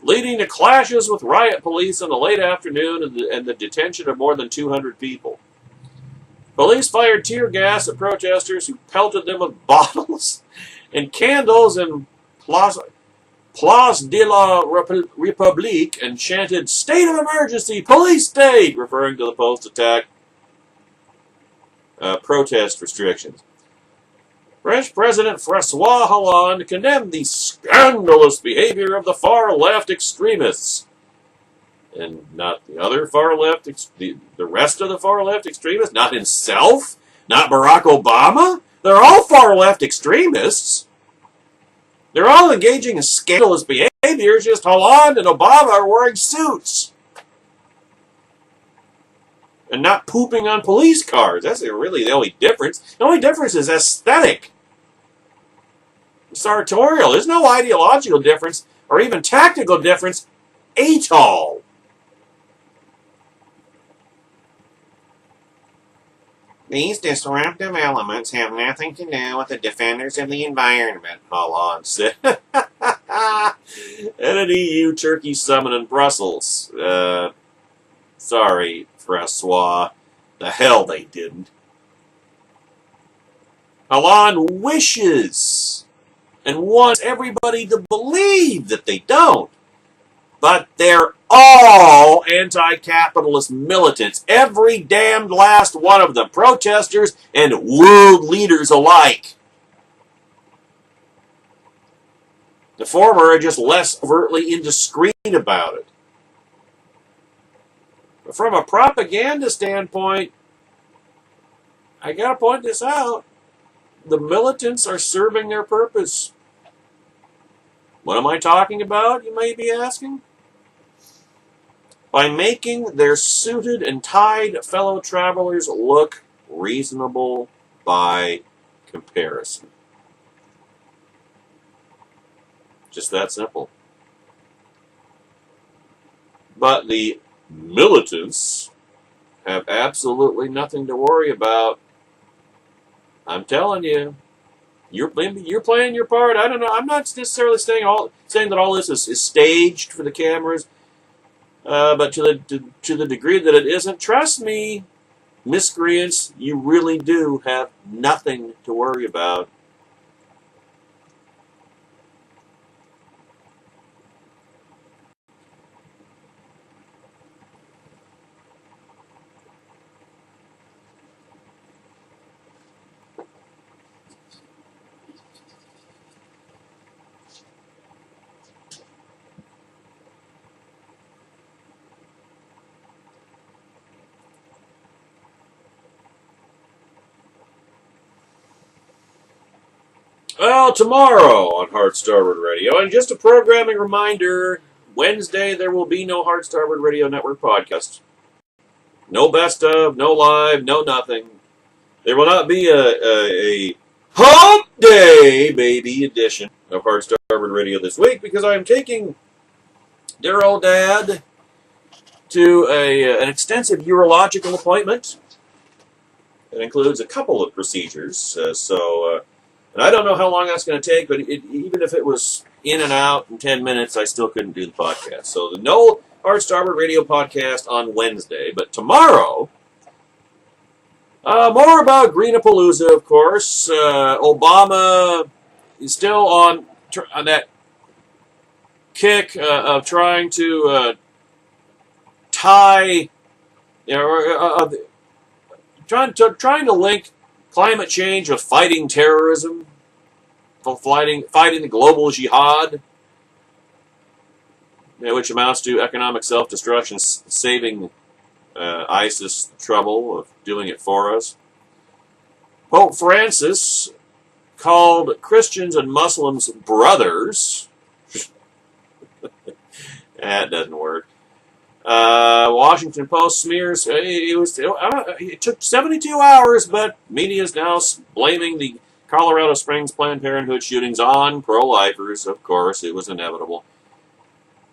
Leading to clashes with riot police in the late afternoon and the detention of more than 200 people. Police fired tear gas at protesters who pelted them with bottles and candles in Place de la République and chanted, "State of emergency, police state," referring to the post-attack protest restrictions. French President François Hollande condemned the scandalous behavior of the far-left extremists. And not the other far-left, the rest of the far-left extremists, not himself, not Barack Obama. They're all far-left extremists. They're all engaging in scandalous behaviors, just Hollande and Obama are wearing suits. And not pooping on police cars. That's really the only difference. The only difference is aesthetic. Sartorial. There's no ideological difference or even tactical difference at all. These disruptive elements have nothing to do with the defenders of the environment, Hollande said. At an EU Turkey summit in Brussels. Sorry, Francois. The hell they didn't. Hollande wishes and wants everybody to believe that they don't. But they're all anti-capitalist militants. Every damned last one of them. Protesters and world leaders alike. The former are just less overtly indiscreet about it. But from a propaganda standpoint, I gotta point this out. The militants are serving their purpose. What am I talking about, you may be asking? By making their suited and tied fellow travelers look reasonable by comparison. Just that simple. But the militants have absolutely nothing to worry about. I'm telling you, you're playing your part. I don't know. I'm not necessarily saying that all this is staged for the cameras, but to the degree that it isn't, trust me, miscreants, you really do have nothing to worry about. Well, tomorrow on Hard Starboard Radio, and just a programming reminder, Wednesday there will be no Hard Starboard Radio Network podcast. No best of, no live, no nothing. There will not be a Hump Day, baby, edition of Hard Starboard Radio this week because I am taking dear old dad to an extensive urological appointment. It includes a couple of procedures, and I don't know how long that's going to take, but even if it was in and out in 10 minutes, I still couldn't do the podcast. So no Hard Starboard Radio podcast on Wednesday, but tomorrow, more about Greenapalooza, of course. Obama is still on that kick of trying to tie, trying to link climate change with fighting terrorism, fighting the global jihad, which amounts to economic self-destruction, saving ISIS the trouble of doing it for us. Pope Francis called Christians and Muslims brothers. That doesn't work. Washington Post smears. It took 72 hours, but media is now blaming the Colorado Springs Planned Parenthood shootings on pro-lifers. Of course, it was inevitable.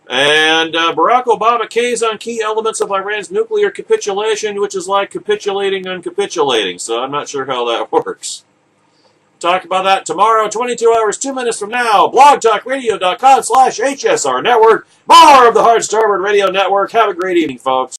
And Barack Obama caves on key elements of Iran's nuclear capitulation, which is like capitulating on capitulating. So I'm not sure how that works. Talk about that tomorrow, 22 hours, 2 minutes from now. blogtalkradio.com/HSR Network. More of the Hard Starboard Radio Network. Have a great evening, folks.